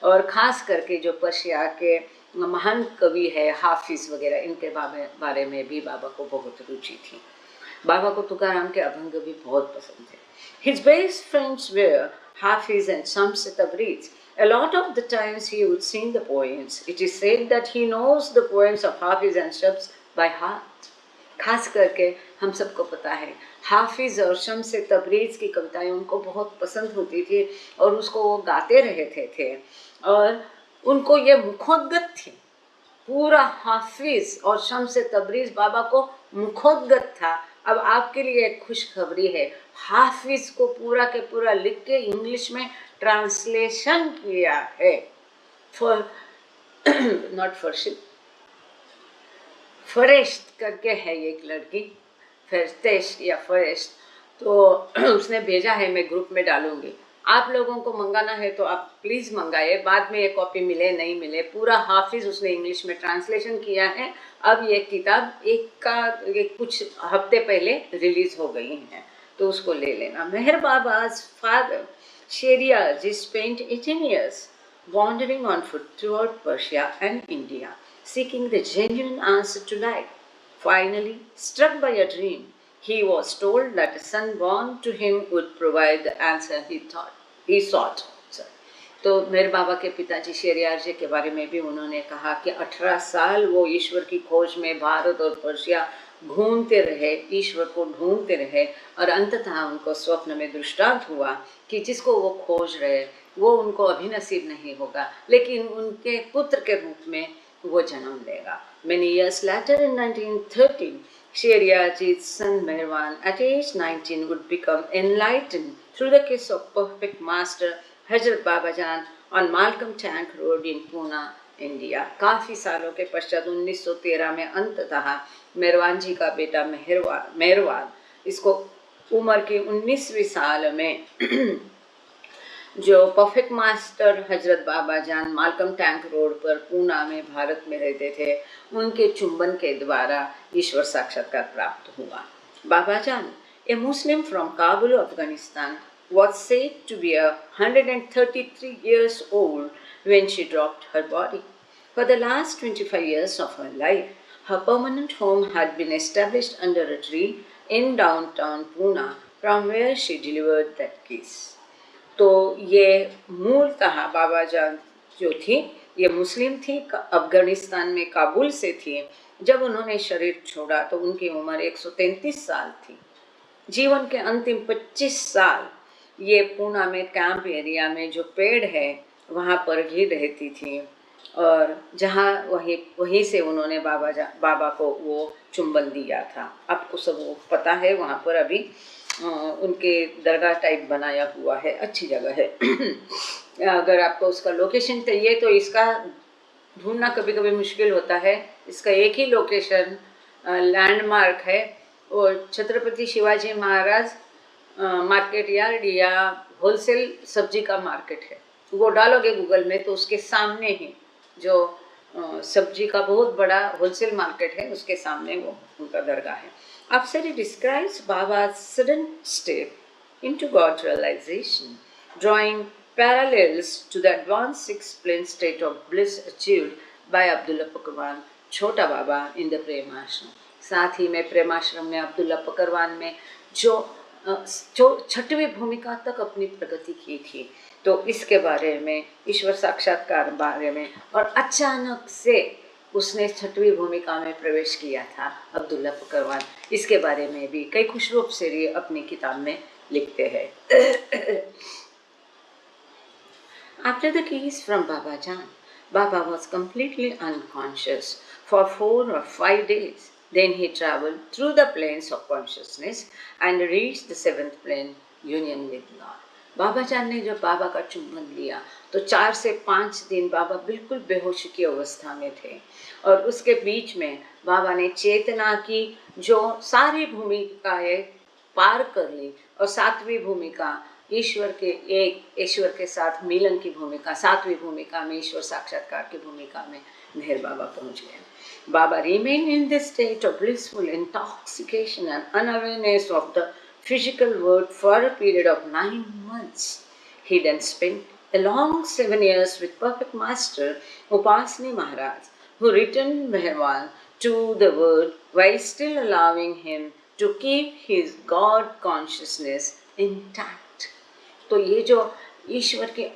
Speaker 1: और ख़ास करके जो पर्शिया के महान कवि है, हाफिज़ वगैरह, इनके बारे में भी बाबा को बहुत रुचि थी। बाबा को तुकाराम के अभंग भी बहुत पसंद थे। His best friends were Hafiz and Shams Tabriz. A lot of the times he would sing the poems. It is said that he knows the poems of Hafiz and Shams by heart. खास करके हम सबको पता है, हाफिज़ और शम्स तबरीज़ की कविताएं उनको बहुत पसंद होती थी, और उसको वो गाते रहते थे, और उनको ये मुखोद्गत थी। पूरा हाफिज़ और शम्स तबरीज़ बाबा को मुखोद्गत था। अब आपके लिए एक खुशखबरी है, हाफिज़ को पूरा के पूरा लिख के इंग्लिश में ट्रांसलेशन किया है। फॉर नॉट फॉरशिप, फरेस्ट करके है एक लड़की, फरेस्ट या फरेस्ट, तो उसने भेजा है, मैं ग्रुप में डालूंगी। आप लोगों को मंगाना है तो आप प्लीज़ मंगाइए, बाद में ये कॉपी मिले नहीं मिले। पूरा हाफिज़ उसने इंग्लिश में ट्रांसलेशन किया है। अब ये किताब एक कुछ हफ्ते पहले रिलीज़ हो गई है, तो उसको ले लेना। मेहर बाबा's father Sheriaji spent 18 years wandering on foot throughout Persia and India, seeking the genuine answer to life. Finally, struck by a dream, he was told that a son born to him would provide the answer he sought. तो मेरे बाबा के पिताजी शेरियार जी के बारे में भी उन्होंने कहा कि 18 साल वो ईश्वर की खोज में भारत और पर्शिया घूमते रहे, ईश्वर को ढूंढते रहे, और अंततः उनको स्वप्न में दृष्टांत हुआ कि जिसको वो खोज रहे वो उनको अभी नसीब नहीं होगा, लेकिन उनके पुत्र के रूप में वो जन्म लेगा। Many years later in 1913, Sheriarji's son Mehran at age 19 would become enlightened through the kiss of perfect master हजरत बाबा जान on Malcolm Tank Road in Pune, India। काफ़ी सालों के पश्चात 1913 में अंततः मेहरवान जी का बेटा मेहरवान इसको उम्र की 19वीं साल में जो परफेक्ट मास्टर हजरत बाबा जान मालकम टैंक रोड पर पूना में भारत में रहते थे, उनके चुंबन के द्वारा ईश्वर साक्षात्कार प्राप्त हुआ। Baba Jan, a Muslim from Kabul, Afghanistan, was said to be 133 years old when she dropped her body. For the last 25 years of her life, her permanent home had been established under a tree in downtown Pune, from where she delivered that kiss. तो ये मूलतः बाबा जान जो थी ये मुस्लिम थी, अफगानिस्तान में काबुल से थी। जब उन्होंने शरीर छोड़ा तो उनकी उम्र 133 साल थी। जीवन के अंतिम 25 साल ये पूना में कैंप एरिया में जो पेड़ है वहाँ पर ही रहती थी, और जहाँ वहीं से उन्होंने बाबा को वो चुंबन दिया था। आपको सब वो पता है, वहाँ पर अभी उनके दरगाह टाइप बनाया हुआ है, अच्छी जगह है। अगर आपको उसका लोकेशन चाहिए तो इसका ढूंढना कभी कभी मुश्किल होता है। इसका एक ही लोकेशन लैंडमार्क है, और छत्रपति शिवाजी महाराज मार्केट यार्ड या होलसेल सब्जी का मार्केट है। वो डालोगे गूगल में तो उसके सामने ही जो सब्जी का बहुत बड़ा होलसेल मार्केट है, उसके सामने वो उनका दरगाह है। After he describes Baba's sudden step into God realization, drawing parallels to the advanced six-plane state of bliss achieved by Abdullah Pakwan, छोटा बाबा in the प्रेमाश्रम। साथ ही में प्रेमाश्रम में अब्दुल्ला पकरवान में जो छठवीं भूमिका तक अपनी प्रगति की थी, तो इसके बारे में, ईश्वर साक्षात्कार बारे में, और अचानक से उसने छठवीं भूमिका में प्रवेश किया था अब्दुल्ला पकरवान, इसके बारे में भी कई खुशरूप से अपनी किताब में लिखते हैं। After the kiss from Baba Jan, Baba was completely unconscious for 4 or 5 days. Then he traveled through the planes of consciousness and reached the 7th plane, union with God. बाबा जान ने जब बाबा का चुंबन लिया तो 4 से 5 दिन बाबा बिल्कुल बेहोशी की अवस्था में थे, और उसके बीच में बाबा ने चेतना की जो सारी भूमिकाएं पार कर ली, और 7वीं भूमिका ईश्वर के साथ मिलन की भूमिका, 7वीं भूमिका में ईश्वर साक्षात्कार की भूमिका में मेहर बाबा पहुंच गए। Baba remained in this state of blissful intoxication and unawareness of the physical world for a period of 9 months. He then spent a long 7 years with perfect master Upasni Maharaj, who returned Meherwan to the world while still allowing him to keep his God consciousness intact. तो ये जो ईश्वर के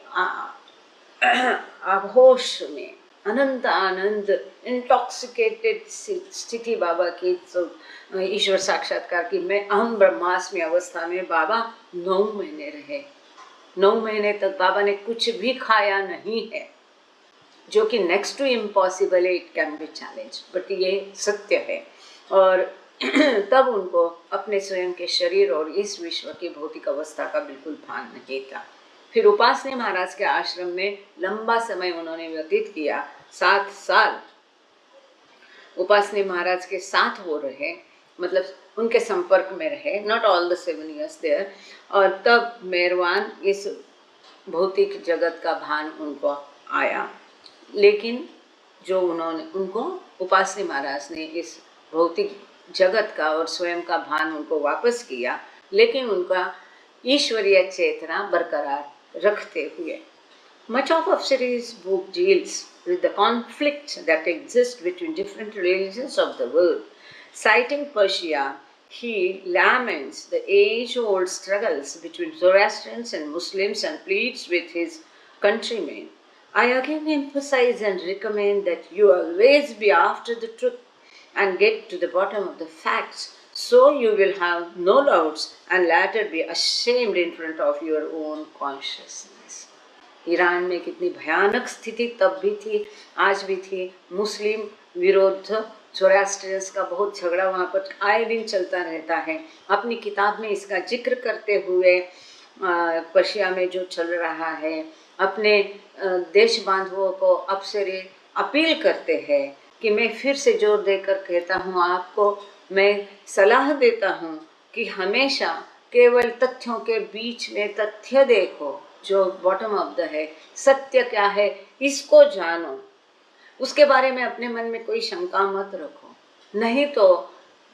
Speaker 1: आभोष में अनंत आनंद इंटॉक्सिकेटेड स्थिति बाबा की, ईश्वर साक्षात्कार की मैं अहम ब्रह्मास्मि अवस्था में बाबा 9 महीने रहे। 9 महीने तक बाबा ने कुछ भी खाया नहीं है, जो कि नेक्स्ट टू इम्पॉसिबल है, it can be challenge, but ये सत्य है। और तब उनको अपने स्वयं के शरीर और इस विश्व की भौतिक अवस्था का बिल्कुल भान नहीं था। फिर उपासनी महाराज के आश्रम में लंबा समय उन्होंने व्यतीत किया, 7 साल उपासनी महाराज के साथ वो रहे, मतलब उनके संपर्क में रहे, not all the 7 years there. और तब मेहरवान इस भौतिक जगत का भान उनको आया, लेकिन जो उनको उपासनी महाराज ने इस भौतिक जगत का और स्वयं का भान उनको वापस किया, लेकिन उनका ईश्वरीय चेतना बरकरार रखते हुए. Much of Afsari's book deals with the conflict that exists between different religions of the world. Citing Persia, he laments the age-old struggles between Zoroastrians and Muslims and pleads with his countrymen. I again emphasize and recommend that you always be after the truth and get to the bottom of the facts, so you will have no doubts and later be ashamed in front of your own consciousness. Iran में कितनी भयानक स्थिति तब भी थी, आज भी थी. मुस्लिम विरोध ज़ोरास्ट्रियंस का बहुत झगड़ा वहाँ पर आए दिन चलता रहता है. अपनी किताब में इसका जिक्र करते हुए पर्शिया में जो चल रहा है, अपने देश बांधवों को अफसरे अपील करते हैं कि मैं फिर से जोर देकर कहता हूँ, आपको मैं सलाह देता हूँ कि हमेशा केवल तथ्यों के बीच में तथ्य देखो, जो बॉटम ऑफ द है, सत्य क्या है इसको जानो. उसके बारे में अपने मन में कोई शंका मत रखो, नहीं तो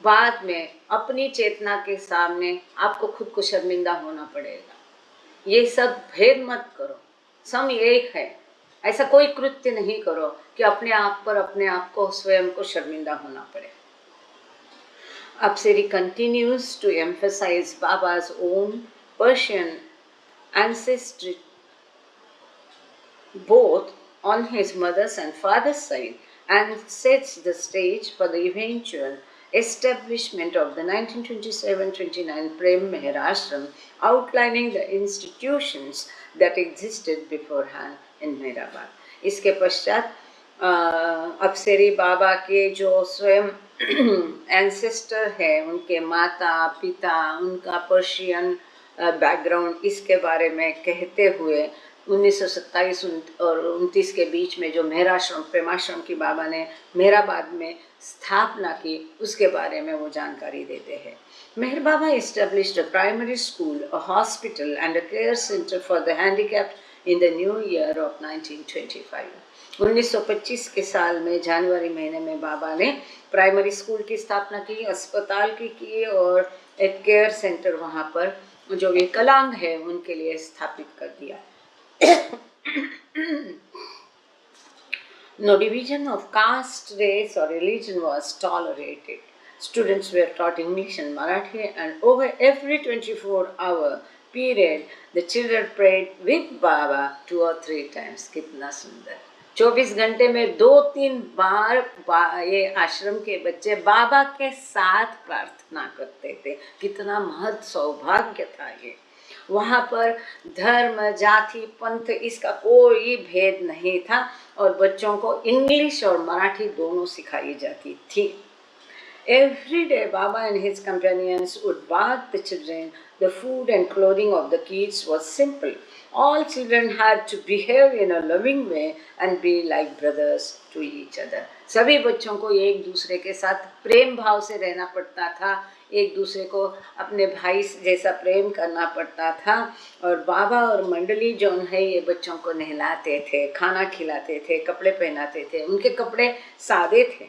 Speaker 1: बाद में अपनी चेतना के सामने आपको खुद को शर्मिंदा होना पड़ेगा. ये सब भेद मत करो, सम एक है. ऐसा कोई कृत्य नहीं करो कि अपने आप पर अपने आप को स्वयं को शर्मिंदा होना पड़े. Apsari continues to emphasize Baba's own Persian ancestry both on his mother's and father's side and sets the stage for the eventual establishment of the 1927-29 Prem Meher Ashram, outlining the institutions that existed beforehand in Mehrabad. इसके पश्चात अफसरी बाबा के जो स्वयं एंसेस्टर है, उनके माता पिता, उनका पर्शियन बैकग्राउंड, इसके बारे में कहते हुए 1927 और 29 के बीच में जो मेहराश्रम प्रेमाश्रम की बाबा ने मेहराबाद में स्थापना की, उसके बारे में वो जानकारी देते हैं. Meher Baba established a primary school, a hospital and a care center for the handicapped in the new year of 1925. 1925 के साल में जनवरी महीने में बाबा ने प्राइमरी स्कूल की स्थापना की, अस्पताल की और एक केयर सेंटर वहाँ पर जो विकलांग है उनके लिए स्थापित कर दिया. No division of caste, race or religion was tolerated. Students were taught English and Marathi, and over every 24-hour period the children prayed with Baba 2 or 3 times. कितना सुंदर. 24 घंटे में 2-3 बार ये आश्रम के बच्चे बाबा के साथ प्रार्थना करते थे. कितना महत् सौभाग्य था ये. वहाँ पर धर्म, जाति, पंथ इसका कोई भेद नहीं था और बच्चों को इंग्लिश और मराठी दोनों सिखाई जाती थी. Every day, Baba and his companions would bath the children. The food and clothing of the kids was simple. All children had to behave in a loving way and be like brothers to each other. सभी बच्चों को एक दूसरे के साथ प्रेम भाव से रहना पड़ता था, एक दूसरे को अपने भाई जैसा प्रेम करना पड़ता था. और बाबा और मंडली जो है ये बच्चों को नहलाते थे, खाना खिलाते थे, कपड़े पहनाते थे. उनके कपड़े सादे थे.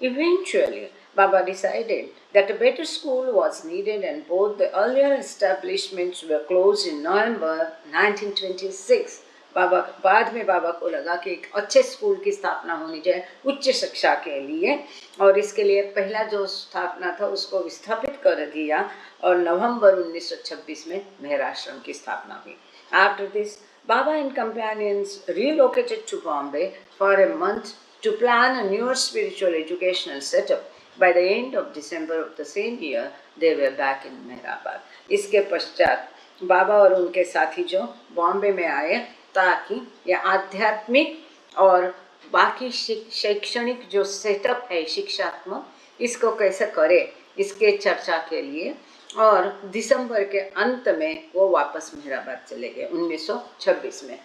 Speaker 1: Eventually, Baba decided that a better school was needed and both the earlier establishments were closed in November 1926. बाद में बाबा को लगा कि एक अच्छे स्कूल की स्थापना होनी चाहिए उच्च शिक्षा के लिए, और इसके लिए पहला जो स्थापना था उसको विस्थापित कर दिया और नवंबर 1926 में मेहराश्रम की स्थापना हुई. After this, Baba and companions relocated to Bombay for a month to plan a newer spiritual educational setup. By the end of December of the same year, they were back in Mehrabad. इसके पश्चात बाबा और उनके साथी जो बॉम्बे में आए ताकि ये आध्यात्मिक और बाकी शैक्षणिक जो सेटअप है शिक्षात्मक, इसको कैसे करें इसके चर्चा के लिए, और दिसंबर के अंत में वो वापस मेहराबाद चले गए 1926 में.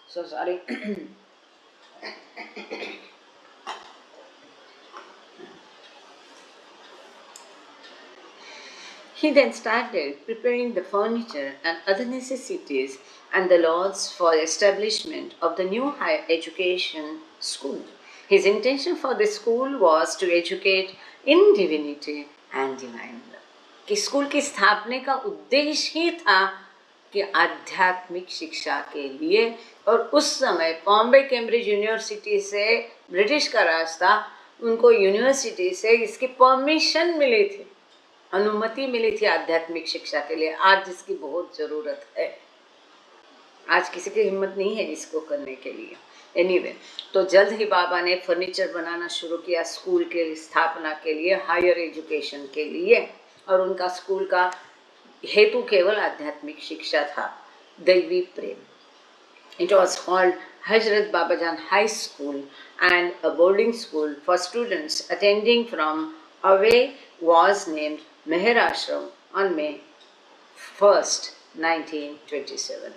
Speaker 1: So sorry. He then started preparing the furniture and other necessities and the laws for establishment of the new higher education school. His intention for the school was to educate in divinity and divine love. कि स्कूल की स्थापना का उद्देश्य ही था कि आध्यात्मिक शिक्षा के लिए, और उस समय बॉम्बे कैम्ब्रिज यूनिवर्सिटी से ब्रिटिश का रास्ता, उनको यूनिवर्सिटी से इसकी परमिशन मिली थी, अनुमति मिली थी आध्यात्मिक शिक्षा के लिए। आज इसकी बहुत ज़रूरत है, आज किसी की हिम्मत नहीं है इसको करने के लिए। एनीवे, तो जल्द ही बाबा ने फर्नीचर बनाना शुरू किया स्कूल के स्थापना के लिए, हायर एजुकेशन के लिए, और उनका स्कूल का हेतु केवल आध्यात्मिक शिक्षा था, दैवी प्रेम। It was called Hazrat Babajan High School and a boarding school for students attending from away was named Meher Ashram on May 1st, 1927.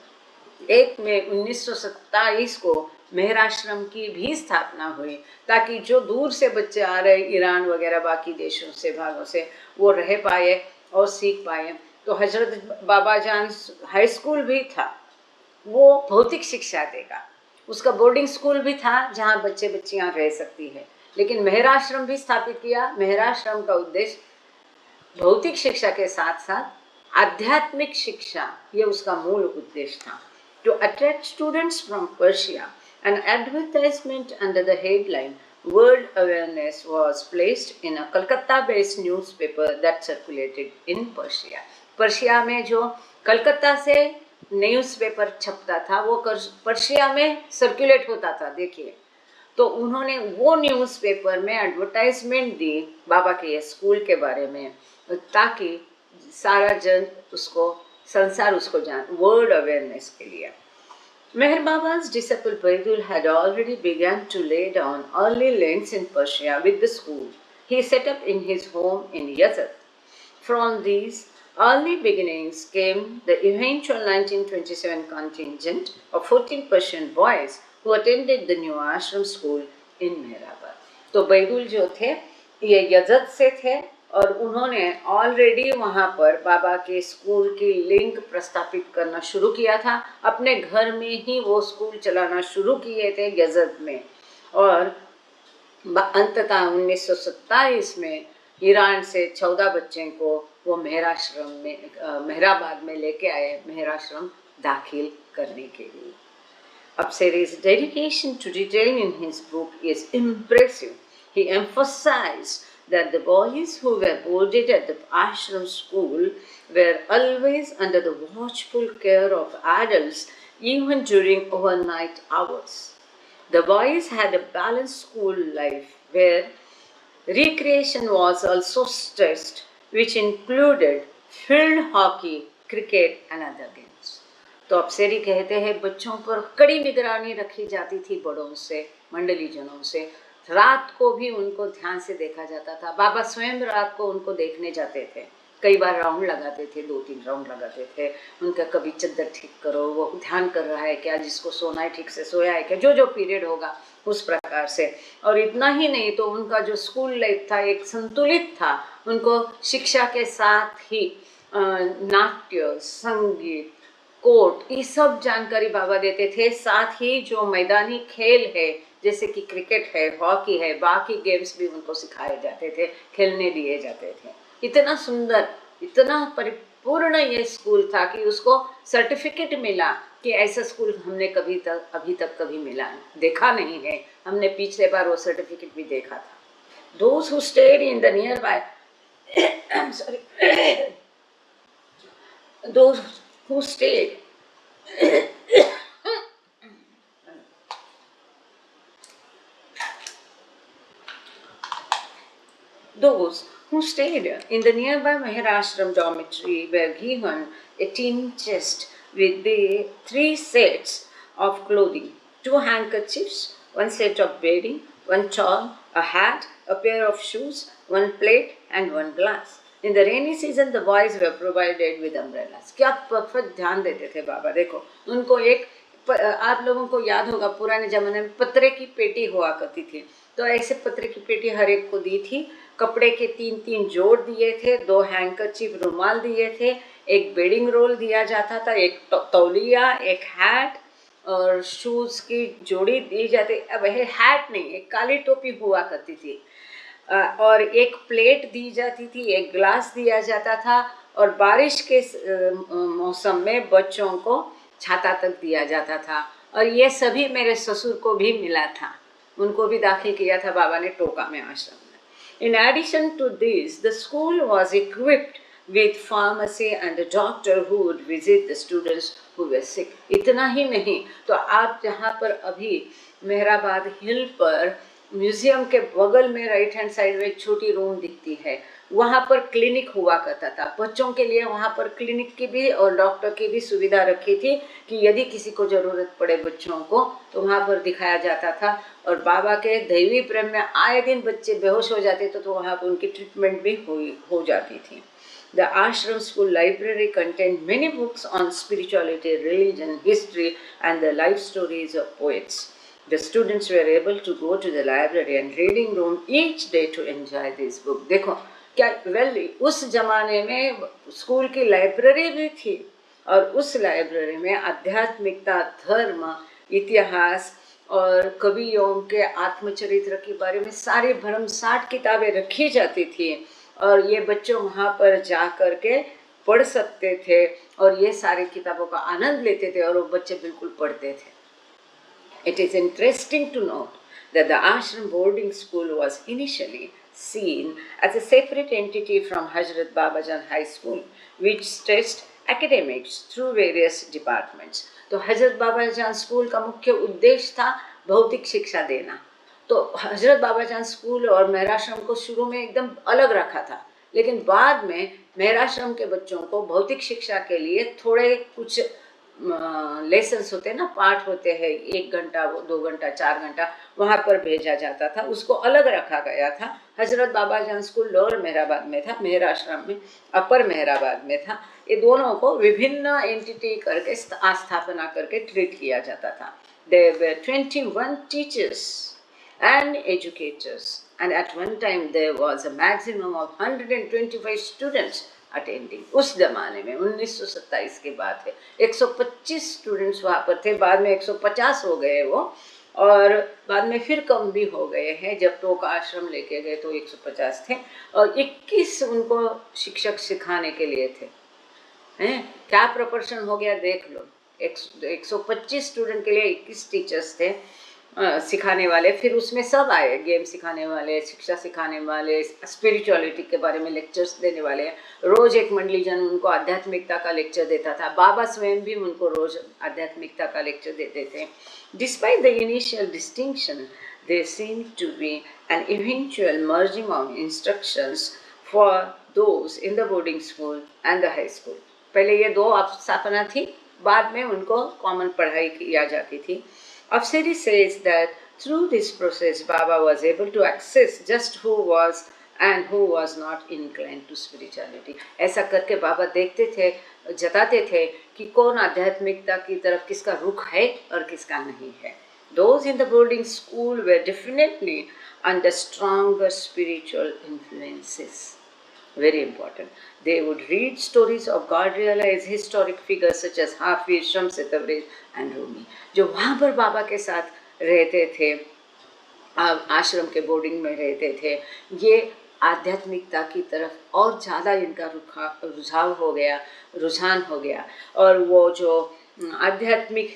Speaker 1: 1 मई 1927 को मेहर आश्रम की भी स्थापना हुई, ताकि जो दूर से बच्चे आ रहे ईरान वगैरह बाकी देशों से, भागों से, वो रह पाए और सीख पाए। तो हजरत बाबाजान हाई स्कूल भी था, वो भौतिक शिक्षा देगा। उसका बोर्डिंग स्कूल भी था जहाँ बच्चे बच्चियाँ रह सकती है, लेकिन मेहर आश्रम भी स्थापित किया। मेहर आश्रम का उद्देश्य भौतिक शिक्षा के साथ साथ आध्यात्मिक शिक्षा, ये उसका मूल उद्देश्य था। To attract students from Persia, an advertisement under the headline World Awareness was placed in a Kolkata-based newspaper that circulated in Persia. Persia में जो कलकत्ता से न्यूज़पेपर छपता था, वो पर्शिया में सर्कुलेट होता था। देखिए, तो उन्होंने वो न्यूज़पेपर में एडवर्टाइजमेंट दी बाबा के स्कूल के बारे में, ताकि सारा जन उसको, संसार उसको जान, वर्ल्ड अवेयरनेस के लिए। Meher Baba's disciple Baidul had already begun to lay down early links in Persia with the school he set up in his home in Yazd. From these early beginnings came the eventual 1927 contingent of 14 Persian boys who attended the new ashram school in Meherabad. तो बैदुल जो थे ये यजद से थे, और उन्होंने ऑलरेडी वहाँ पर बाबा के स्कूल की लिंक प्रस्तापित करना शुरू किया था। अपने घर में ही वो स्कूल चलाना शुरू किए थे यजद में, और अंततः 1927 में ईरान से 14 बच्चे को वो मेहराश्रम में, मेहराबाद में लेके आए, मेहराश्रम दाखिल करने के लिए। Apsari's dedication to detail in his book is impressive. He emphasized that the boys who were boarded at the ashram school were always under the watchful care of adults, even during overnight hours. The boys had a balanced school life where recreation was also stressed, which included field hockey, cricket and other games. तो अप्सरी कहते हैं बच्चों पर कड़ी निगरानी रखी जाती थी, बड़ों से, मंडली जनों से। रात को भी उनको ध्यान से देखा जाता था। बाबा स्वयं रात को उनको देखने जाते थे, कई बार राउंड लगाते थे, 2-3 राउंड लगाते थे। उनका कभी चद्दर ठीक करो, वो ध्यान कर रहा है क्या, जिसको सोना है ठीक से सोया है क्या, जो जो पीरियड होगा उस प्रकार से। और इतना ही नहीं, तो उनका जो स्कूल लाइफ था एक संतुलित था। उनको शिक्षा के साथ ही नाट्य, संगीत, कोर्ट, ये सब जानकारी बाबा देते थे। साथ ही जो मैदानी खेल है, जैसे कि क्रिकेट है, हॉकी है, बाकी गेम्स भी उनको सिखाए जाते थे, खेलने दिए जाते थे। इतना सुंदर, इतना परिपूर्ण ये स्कूल था कि उसको सर्टिफिकेट मिला कि ऐसा स्कूल हमने अभी तक कभी मिला देखा नहीं है। हमने पिछले बार वो सर्टिफिकेट भी देखा था। Those who stayed in the nearby I'm sorry those who stayed Those who stayed in the nearby Meher Ashram dormitory were given a tin chest with the 3 sets of clothing, 2 handkerchiefs, 1 set of bedding, 1 shawl, a hat, a pair of shoes, 1 plate and 1 glass. In the rainy season, the boys were provided with umbrellas. क्या परफेक्ट ध्यान देते थे बाबा। देखो, उनको एक, आप लोगों को याद होगा पुराने जमाने में पत्रे की पेटी हुआ करती थी, तो ऐसे पत्रे की पेटी हर एक को दी थी। कपड़े के 3-3 जोड़ दिए थे, 2 हैंकरचीफ रुमाल दिए थे, एक बेडिंग रोल दिया जाता था, एक तौलिया, एक हैट और शूज की जोड़ी दी जाती। अब है हैट नहीं, एक काली टोपी हुआ करती थी। और एक प्लेट दी जाती थी, एक ग्लास दिया जाता था, और बारिश के मौसम में बच्चों को छाता तक दिया जाता था। और ये सभी मेरे ससुर को भी मिला था, उनको भी दाखिल किया था बाबा ने टोका में आश्रम में। In addition to this, the school was equipped with pharmacy and a doctor who would visit the students who were sick. इतना ही नहीं, तो आप जहाँ पर अभी मेहराबाद हिल पर म्यूजियम के बगल में राइट हैंड साइड में एक छोटी रूम दिखती है, वहाँ पर क्लिनिक हुआ करता था बच्चों के लिए। वहाँ पर क्लिनिक की भी और डॉक्टर की भी सुविधा रखी थी कि यदि किसी को ज़रूरत पड़े बच्चों को तो वहाँ पर दिखाया जाता था। और बाबा के दैवी प्रेम में आए दिन बच्चे बेहोश हो जाते थे, तो वहाँ पर उनकी ट्रीटमेंट भी हो जाती थी। The ashram school library contained many books on spirituality, religion, history, and the life stories of poets. The students were able to go to the library and reading room each day to enjoy this book. देखो क्या उस जमाने में स्कूल की लाइब्रेरी भी थी, और उस लाइब्रेरी में आध्यात्मिकता, धर्म, इतिहास और कवियों के आत्मचरित्र के बारे में सारी भरमसाठ किताबें रखी जाती थी, और ये बच्चों वहाँ पर जा कर के पढ़ सकते थे और ये सारी किताबों का आनंद लेते थे, और वो बच्चे बिल्कुल पढ़ते थे। It is interesting to note that the ashram boarding school was initially seen as a separate entity from Hazrat Babajan High School, which stressed academics through various departments. तो हजरत बाबाजान स्कूल का मुख्य उद्देश्य था भौतिक शिक्षा देना। तो हजरत बाबाजान स्कूल और मेहराश्रम को शुरू में एकदम अलग रखा था, लेकिन बाद में मेहराश्रम के बच्चों को भौतिक शिक्षा के लिए थोड़े कुछ लेसन्स होते हैं ना, पाठ होते हैं, 1 घंटा 2 घंटा 4 घंटा, वहाँ पर भेजा जाता था, उसको अलग रखा गया था। हजरत बाबाजान स्कूल लोअर मेहराबाद में था, मेहराश्रम में अपर मेहराबाद में था। ये दोनों को विभिन्न एंटिटी करके स्थापना करके ट्रीट किया जाता था। There were 21 teachers and educators, and at one time there was a maximum of 125 students attending. उस जमाने में 1927 के बाद है, 125 स्टूडेंट्स वहाँ पर थे, बाद में 150 हो गए वो, और बाद में फिर कम भी हो गए हैं। जब टोका आश्रम लेके गए तो 150 थे, और 21 उनको शिक्षक सिखाने के लिए थे। हैं क्या प्रपोर्शन हो गया देख लो, 125 स्टूडेंट के लिए 21 टीचर्स थे सिखाने वाले। फिर उसमें सब आए, गेम सिखाने वाले, शिक्षा सिखाने वाले, स्पिरिचुअलिटी के बारे में लेक्चर्स देने वाले। रोज एक मंडली जन उनको आध्यात्मिकता का लेक्चर देता था, बाबा स्वयं भी उनको रोज आध्यात्मिकता का लेक्चर देते थे। Despite the initial distinction there seemed to be an eventual merging of instructions for those in the boarding school and the high school. पहले ये दो स्थापना थी, बाद में उनको कॉमन पढ़ाई किया जाती थी। Afsari says that through this process Baba was able to access just who was and who was not inclined to spirituality. ऐसा करके बाबा देखते थे, जताते थे कि कौन आध्यात्मिकता की तरफ किसका रुख है और किसका नहीं है। Those in the boarding school were definitely under stronger spiritual influences. Very important. They would read stories of God realized historic figures such as Hafiz, Shams Tabriz and Rumi. जो वहाँ पर बाबा के साथ रहते थे, आश्रम के बोर्डिंग में रहते थे, ये आध्यात्मिकता की तरफ और ज़्यादा इनका रुझान हो गया। और वो जो आध्यात्मिक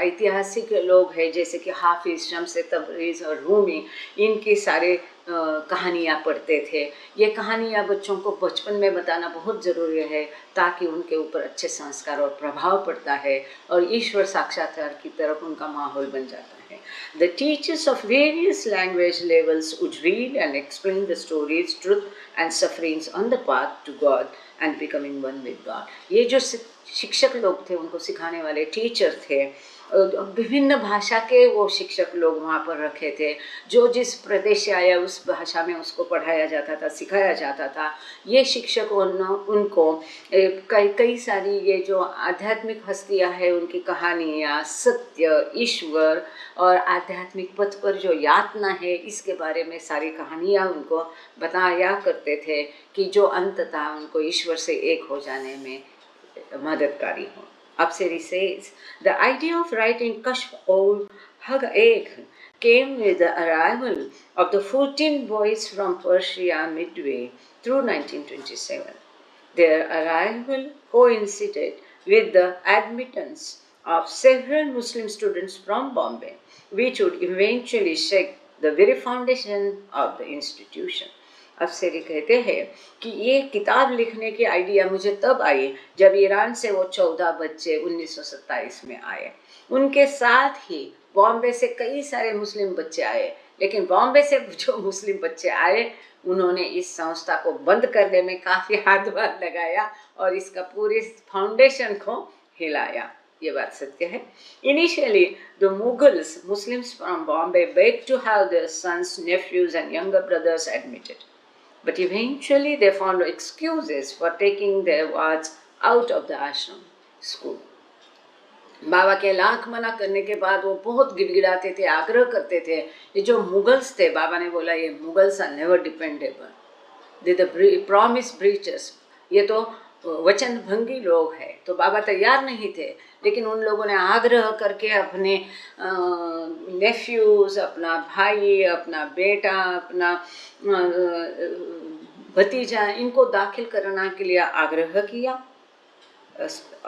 Speaker 1: ऐतिहासिक लोग हैं जैसे कि हाफिज, शम्स तबरीज़ और रूमी, इनकी सारे कहानियाँ पढ़ते थे। ये कहानियाँ बच्चों को बचपन में बताना बहुत ज़रूरी है ताकि उनके ऊपर अच्छे संस्कार और प्रभाव पड़ता है और ईश्वर साक्षात्कार की तरफ उनका माहौल बन जाता है। The teachers of various language levels would read and explain the stories, truth and sufferings on the path to God and becoming one with God. ये जो शिक्षक लोग थे, उनको सिखाने वाले टीचर थे, विभिन्न भाषा के वो शिक्षक लोग वहाँ पर रखे थे। जो जिस प्रदेश से आया उस भाषा में उसको पढ़ाया जाता था, सिखाया जाता था। ये शिक्षक उनको कई सारी ये जो आध्यात्मिक हस्तियाँ हैं उनकी कहानियाँ, सत्य, ईश्वर और आध्यात्मिक पथ पर जो यातना है इसके बारे में सारी कहानियाँ उनको बताया करते थे कि जो अंततः उनको ईश्वर से एक हो जाने में मददगारी हो। Apsari says, the idea of writing Kashf or Hag Ek came with the arrival of the 14 boys from Persia midway through 1927. Their arrival coincided with the admittance of several Muslim students from Bombay, which would eventually shake the very foundation of the institution. अफसेरी कहते हैं कि ये किताब लिखने की आइडिया मुझे तब आई जब ईरान से वो 14 बच्चे 1927 में आए। उनके साथ ही बॉम्बे से कई सारे मुस्लिम बच्चे आए, लेकिन बॉम्बे से जो मुस्लिम बच्चे आए उन्होंने इस संस्था को बंद करने में काफ़ी हाथ वार लगाया और इसका पूरे फाउंडेशन को हिलाया। ये बात सत्य है। Initially, the Mughals, Muslims from Bombay, begged to have their sons, nephews and younger brothers admitted. But eventually they found excuses for taking their wards out of the ashram school. बाबा के लाख मना करने के बाद वो बहुत गिड़गिड़ाते थे, आग्रह करते थे। ये जो मुगल्स थे, बाबा ने बोला ये Mughals are never dependable, they the promise breachers, ये तो वचन भंगी लोग हैं। तो बाबा तैयार नहीं थे, लेकिन उन लोगों ने आग्रह करके अपने नेफ्यूज़, अपना भाई, अपना बेटा, अपना भतीजा, इनको दाखिल करने के लिए आग्रह किया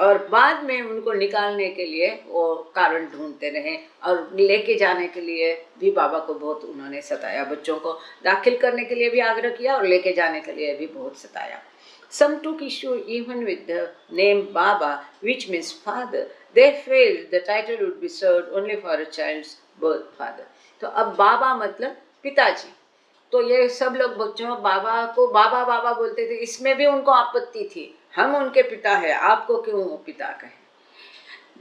Speaker 1: और बाद में उनको निकालने के लिए वो कारण ढूंढते रहे और लेके जाने के लिए भी बाबा को बहुत उन्होंने सताया। बच्चों को दाखिल करने के लिए भी आग्रह किया और लेके जाने के लिए भी बहुत सताया। Some took issue even with the name Baba, which means father. They felt the title would be served only for a child's birth father. तो अब बाबा मतलब पिताजी, तो ये सब लोग बच्चों बाबा को बाबा बाबा बोलते थे, इसमें भी उनको आपत्ति थी। हम उनके पिता हैं, आपको क्यों वो पिता कहें?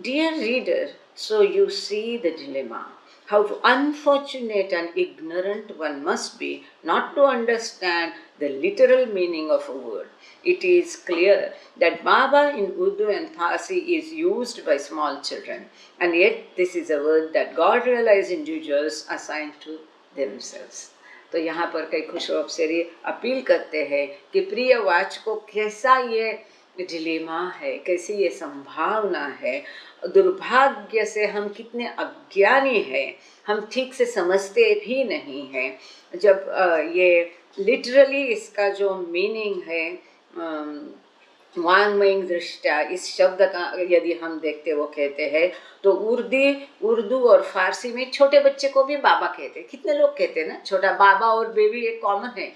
Speaker 1: Dear reader, so you see the dilemma. How unfortunate and ignorant one must be not to understand the literal meaning of a word. It is clear that Baba in Urdu and Farsi is used by small children, and yet this is a word that God realized individuals assigned to themselves. तो यहाँ पर कई खुशरो अफसेरी अपील करते हैं कि प्रिय वाचकों कैसा ये डिलेमा है, कैसी ये संभावना है। दुर्भाग्य से हम कितने अज्ञानी हैं, हम ठीक से समझते भी नहीं हैं। जब ये लिटरली इसका जो मीनिंग है वांग्मयी दृष्टया, इस शब्द का यदि हम देखते वो कहते हैं तो उर्दू और फारसी में छोटे बच्चे को भी बाबा कहते हैं। कितने लोग कहते हैं ना, छोटा बाबा और बेबी एक कॉमन है,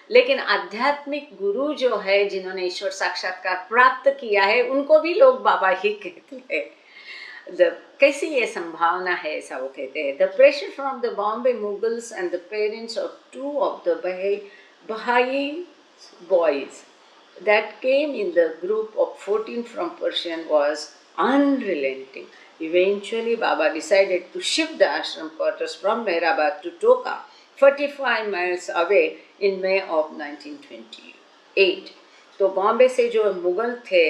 Speaker 1: लेकिन आध्यात्मिक गुरु जो है जिन्होंने ईश्वर साक्षात्कार प्राप्त किया है उनको भी लोग बाबा ही कहते हैं। कैसी ये संभावना है, ऐसा वो कहते हैं। The pressure from the Bombay Mughals and the parents of 2 of the Baha'i boys that came in the group of 14 from Persian was unrelenting. Eventually, Baba decided to shift the ashram quarters from Mehrabad to Toka, 45 miles away in May of 1928. तो बॉम्बे से जो मुगल थे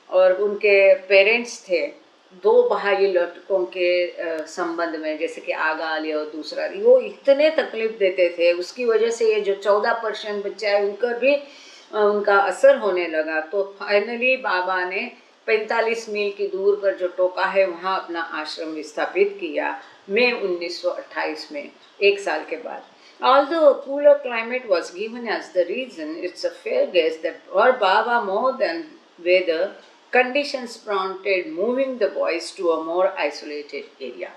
Speaker 1: और उनके पेरेंट्स थे, 2 बहाई लड़कों के संबंध में, जैसे कि आगा अली और दूसरा अली, वो इतने तकलीफ देते थे, उसकी वजह से ये जो 14 पर्शियन बच्चे हैं उनका भी उनका असर होने लगा। तो फाइनली बाबा ने 45 मील की दूर पर जो टोका है वहाँ अपना आश्रम स्थापित किया मई 1928 में, 1 साल के बाद। Although a cooler climate was given as the reason, it's a fair guess that for Baba more than weather, conditions prompted moving the boys to a more isolated area.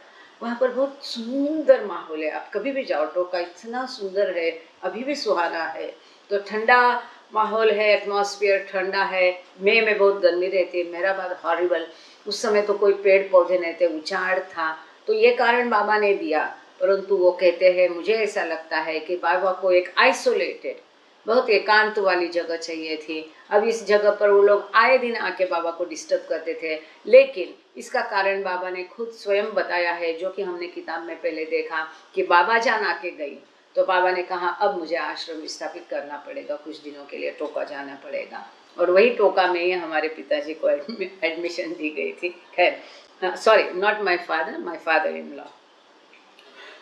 Speaker 1: वहाँ पर बहुत सुंदर माहौल है, आप कभी भी जाओ, टोका इतना सुंदर है, अभी भी सुहाना है। तो ठंडा माहौल है, एटमॉस्फेयर ठंडा है। मई में बहुत गर्मी रहती है, मेहराबाद हॉरिबल, उस समय तो कोई पेड़ पौधे नहीं थे, उचाड़ था, तो ये कारण बाबा ने दिया। परंतु वो कहते हैं, मुझे ऐसा लगता है कि बाबा को एक आइसोलेटेड, बहुत एकांत वाली जगह चाहिए थी। अब इस जगह पर वो लोग आए दिन आके बाबा को डिस्टर्ब करते थे, लेकिन इसका कारण बाबा ने खुद स्वयं बताया है, जो कि हमने किताब में पहले देखा कि बाबा जान आके गई तो बाबा ने कहा अब मुझे आश्रम स्थापित करना पड़ेगा, कुछ दिनों के लिए टोका जाना पड़ेगा। और वही टोका में ही हमारे पिताजी को एडमिशन दी गई थी। खैर, sorry, not my father, my father in law.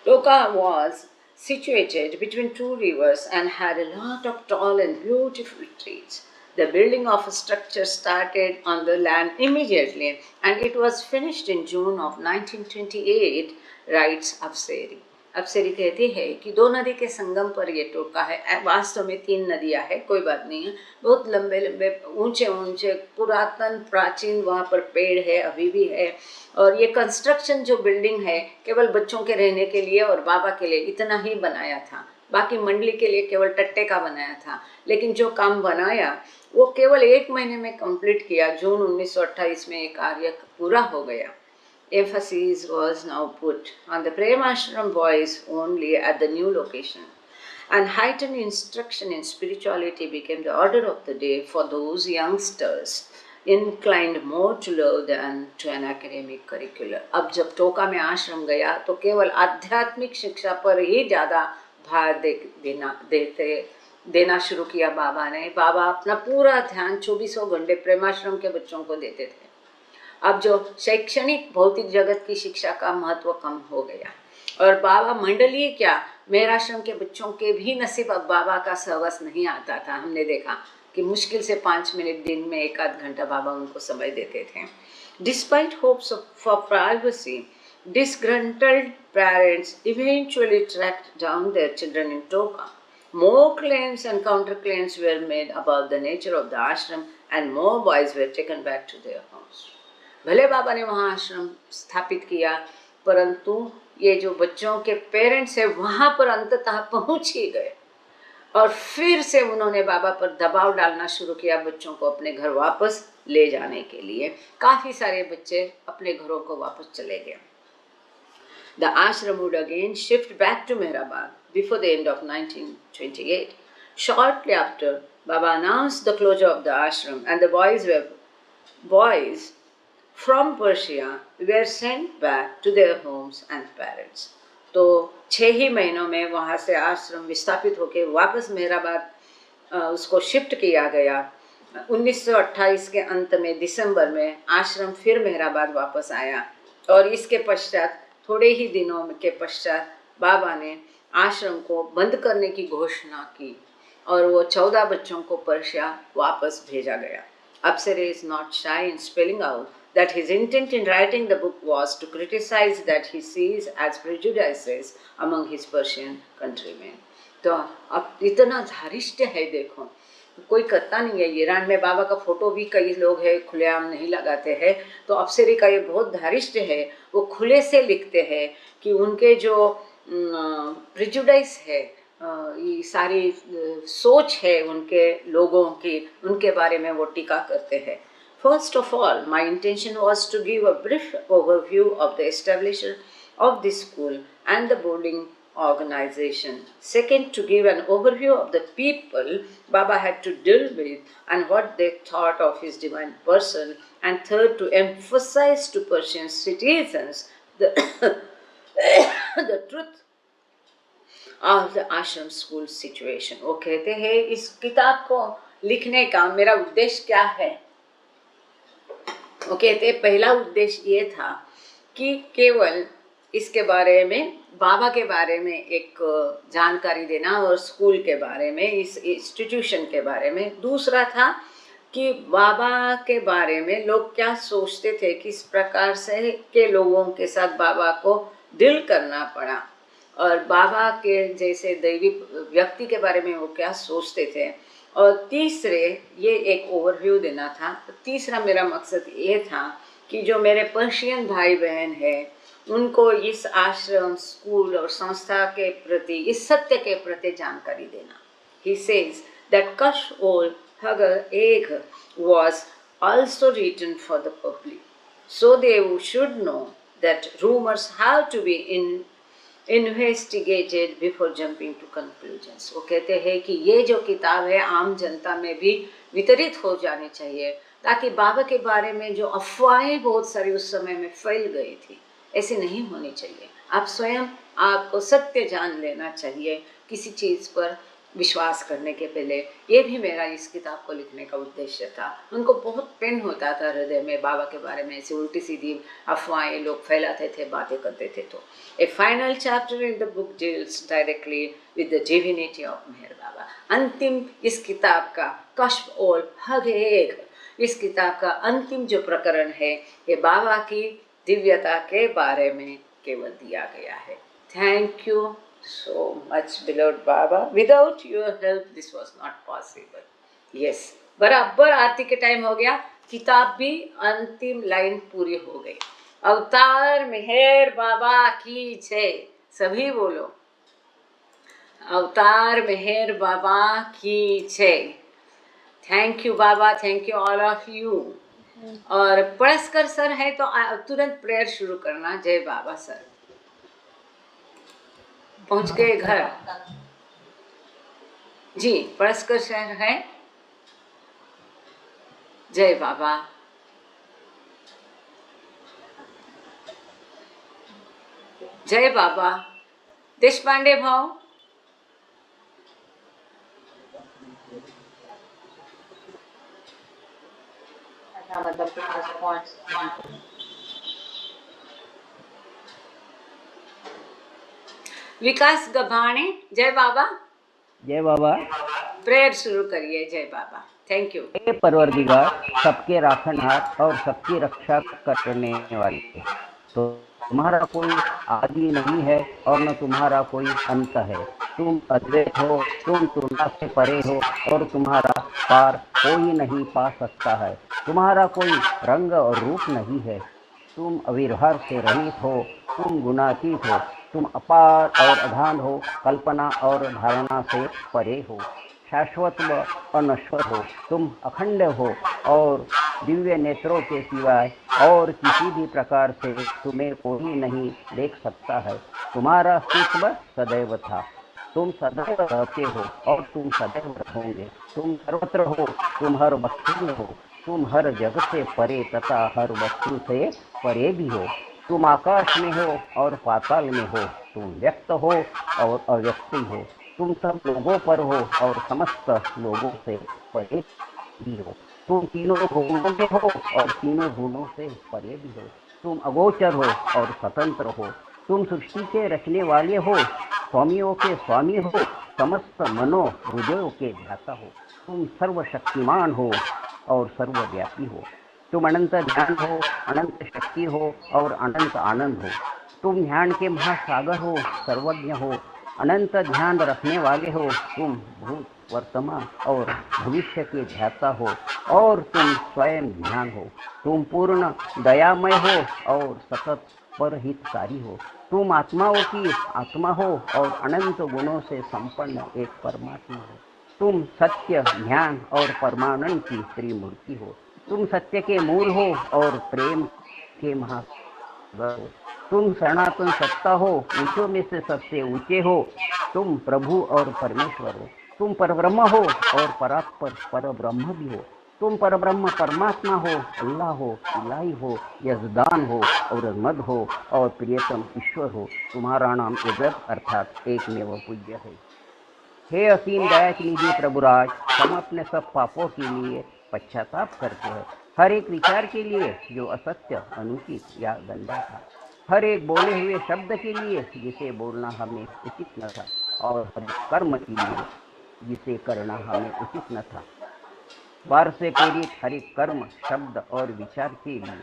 Speaker 1: टोका was situated between 2 rivers and had a lot of tall and beautiful trees. The building of a structure started on the land immediately and it was finished in June of 1928, writes Afseri. अप्सरी कहती है कि 2 नदी के संगम पर ये टोका है। वास्तव में 3 नदियां है, कोई बात नहीं है। बहुत लंबे लंबे ऊंचे ऊंचे पुरातन प्राचीन वहाँ पर पेड़ है, अभी भी है। और ये कंस्ट्रक्शन जो बिल्डिंग है केवल बच्चों के रहने के लिए और बाबा के लिए इतना ही बनाया था, बाकी मंडली के लिए केवल टट्टे का बनाया था। लेकिन जो काम बनाया वो केवल 1 महीने में कंप्लीट किया। जून 1928 में ये कार्य पूरा हो गया। Emphasis was now put on the Prem Ashram boys only at the new location, and heightened instruction in spirituality became the order of the day for those youngsters inclined more to love than to an academic curriculum. अब जब टोका में आश्रम गया तो केवल आध्यात्मिक शिक्षा पर ही ज़्यादा भार देना शुरू किया बाबा ने। बाबा अपना पूरा ध्यान 24 घंटे प्रेमाश्रम के बच्चों को देते थे। अब जो शैक्षणिक भौतिक जगत की शिक्षा का महत्व कम हो गया, और बाबा मंडलीय क्या मेहराश्रम के बच्चों के भी नसीब अब बाबा का सहवास नहीं आता था। हमने देखा कि मुश्किल से 5 मिनट दिन में 1 आध घंटा बाबा उनको समय देते थे। Despite hopes for privacy, disgruntled parents eventually tracked down their children in Toka. More claims and counterclaims were made about the nature of the ashram, and more boys were taken back to their homes. भले बाबा ने वहाँ आश्रम स्थापित किया, परंतु ये जो बच्चों के पेरेंट्स है वहाँ पर अंततः पहुँच ही गए, और फिर से उन्होंने बाबा पर दबाव डालना शुरू किया बच्चों को अपने घर वापस ले जाने के लिए। काफ़ी सारे बच्चे अपने घरों को वापस चले गए। The ashram would again shift back to Mehrabad before the end of 1928. Shortly after, Baba announced the closure of the ashram, and the boys from Persia were sent back to their homes and parents. तो 6 ही महीनों में वहाँ से आश्रम विस्थापित होकर वापस मेहराबाद उसको शिफ्ट किया गया। 1928 के अंत में दिसंबर में आश्रम फिर मेहराबाद वापस आया, और इसके पश्चात थोड़े ही दिनों के पश्चात बाबा ने आश्रम को बंद करने की घोषणा की, और वो 14 बच्चों को पर्शिया वापस भेजा गया। Apsari is not shy in spelling out that his intent in writing the book was to criticize that he sees as prejudices among his Persian countrymen. तो अब इतना धारिष्ट है, देखो कोई करता नहीं है। ईरान में बाबा का फोटो भी कई लोग है खुलेआम नहीं लगाते हैं, तो अप्सरी का ये बहुत धारिष्ट है। वो खुले से लिखते हैं कि उनके जो प्रिजुडाइस है, ये सारी सोच है उनके लोगों की, उनके बारे में वो टीका करते हैं। First of all, my intention was to give a brief overview of the establishment of this school and the boarding organization. Second, to give an overview of the people Baba had to deal with and what they thought of his divine person. And third, to emphasize to Persian citizens the, the truth of the ashram school situation. वो कहते हैं इस किताब को लिखने का मेरा उद्देश्य क्या है। वो कहते हैं पहला उद्देश्य ये था कि केवल इसके बारे में, बाबा के बारे में एक जानकारी देना और स्कूल के बारे में, इस इंस्टीट्यूशन के बारे में। दूसरा था कि बाबा के बारे में लोग क्या सोचते थे, किस प्रकार से के लोगों के साथ बाबा को डील करना पड़ा, और बाबा के जैसे दैवी व्यक्ति के बारे में वो क्या सोचते थे। और तीसरे ये एक ओवरव्यू देना था। तीसरा मेरा मकसद ये था कि जो मेरे पर्शियन भाई बहन हैं उनको इस आश्रम, स्कूल और संस्था के प्रति, इस सत्य के प्रति जानकारी देना। He says that Kashf-ol Hag was also written for the public, so they should know that rumors have to be investigated before jumping to conclusions. वो कहते हैं कि ये जो किताब है आम जनता में भी वितरित हो जानी चाहिए, ताकि बाबा के बारे में जो अफवाहें बहुत सारी उस समय में फैल गई थी, ऐसी नहीं होनी चाहिए। आप स्वयं आपको सत्य जान लेना चाहिए किसी चीज़ पर विश्वास करने के पहले। ये भी मेरा इस किताब को लिखने का उद्देश्य था। उनको बहुत पेन होता था हृदय में, बाबा के बारे में ऐसी उल्टी सीधी अफवाहें लोग फैलाते थे, बातें करते थे। तो a final chapter in the book deals directly with the divinity of Meher Baba. अंतिम इस किताब का कश्फ-ओल हग, इस किताब का अंतिम जो प्रकरण है ये बाबा की दिव्यता के बारे में केवल दिया गया है। Thank you so much, beloved Baba. Without your help, this was not possible. Yes, बराबर आरती के टाइम हो गया, किताब भी अंतिम लाइन पूरी हो गई। अवतार मेहर बाबा की जय, सभी बोलो अवतार मेहर बाबा की जय। Thank you Baba, thank you all of you. और पड़सकर सर है तो तुरंत प्रेयर शुरू करना। जय बाबा सर पहुंच गए घर जी, पड़सकर शहर है। जय बाबा। जय बाबा। देशपांडे भाव, विकास गभाणे, जय बाबा।
Speaker 4: जय बाबा।
Speaker 1: प्रेयर शुरू करिए। जय बाबा। Thank you.
Speaker 4: हे परवरदिगार, सबके राखनहार और सबकी रक्षा करने वाले, तो तुम्हारा कोई आदि नहीं है और न तुम्हारा कोई अंत है। तुम अद्वैत हो, तुम तुलना से परे हो और तुम्हारा पार कोई नहीं पा सकता है। तुम्हारा कोई रंग और रूप नहीं है। तुम अविर्भाव से रहित हो, तुम गुणातीत हो, तुम अपार और अधान हो, कल्पना और धारणा से परे हो, शाश्वत व अनश्वर हो। तुम अखंड हो और दिव्य नेत्रों के सिवाय और किसी भी प्रकार से तुम्हें कोई नहीं देख सकता है। तुम्हारा अस्तित्व सदैव था, तुम सदैव रहते हो और तुम सदैव रहोगे। तुम सर्वत्र हो, तुम हर वस्तु में हो, तुम हर जगत से परे तथा हर वस्तु से परे भी हो। तुम आकाश में हो और पाताल में हो, तुम व्यक्त हो और अव्यक्त हो। तुम सब लोगों पर हो और समस्त लोगों से परे भी हो। तुम तीनों गुणों में हो और तीनों गुणों से परे भी हो। तुम अगोचर हो और स्वतंत्र हो। तुम सृष्टि के रचने वाले हो, स्वामियों के स्वामी हो, समस्त मनो हृदयों के ध्याता हो। तुम सर्वशक्तिमान हो और सर्वव्यापी हो। तुम अनंत ध्यान हो, अनंत शक्ति हो और अनंत आनंद हो। तुम ध्यान के महासागर हो, सर्वज्ञ हो, अनंत ध्यान रखने वाले हो। तुम भूत, वर्तमान और भविष्य के ध्याता हो और तुम स्वयं ध्यान हो। तुम पूर्ण दयामय हो और सतत परहितकारी हो। तुम आत्माओं की आत्मा हो और अनंत गुणों से संपन्न एक परमात्मा हो। तुम सत्य, ज्ञान और परमानंद की त्रिमूर्ति हो। तुम सत्य के मूल हो और प्रेम के महासागर हो। तुम सनातन सत्ता हो, ऊंचों में से सबसे ऊंचे हो। तुम प्रभु और परमेश्वर हो। तुम परब्रह्म हो और परात्पर परब्रह्म भी हो। तुम परब्रह्म परमात्मा हो, अल्लाह हो, इलाही हो, यजदान हो और मद हो और प्रियतम ईश्वर हो। तुम्हारा नाम इज्जत अर्थात एकमेव पूज्य है। हे असीम दया की निधि प्रभुराज, हम अपने सब पापों के लिए पश्चाताप करते हैं। हर एक विचार के लिए जो असत्य, अनुचित या गंदा था, हर एक बोले हुए शब्द के लिए जिसे बोलना हमें उचित न था, और हर एक कर्म के लिए जिसे करना हमें उचित न था। वार से प्रेरित हर एक कर्म, शब्द और विचार के लिए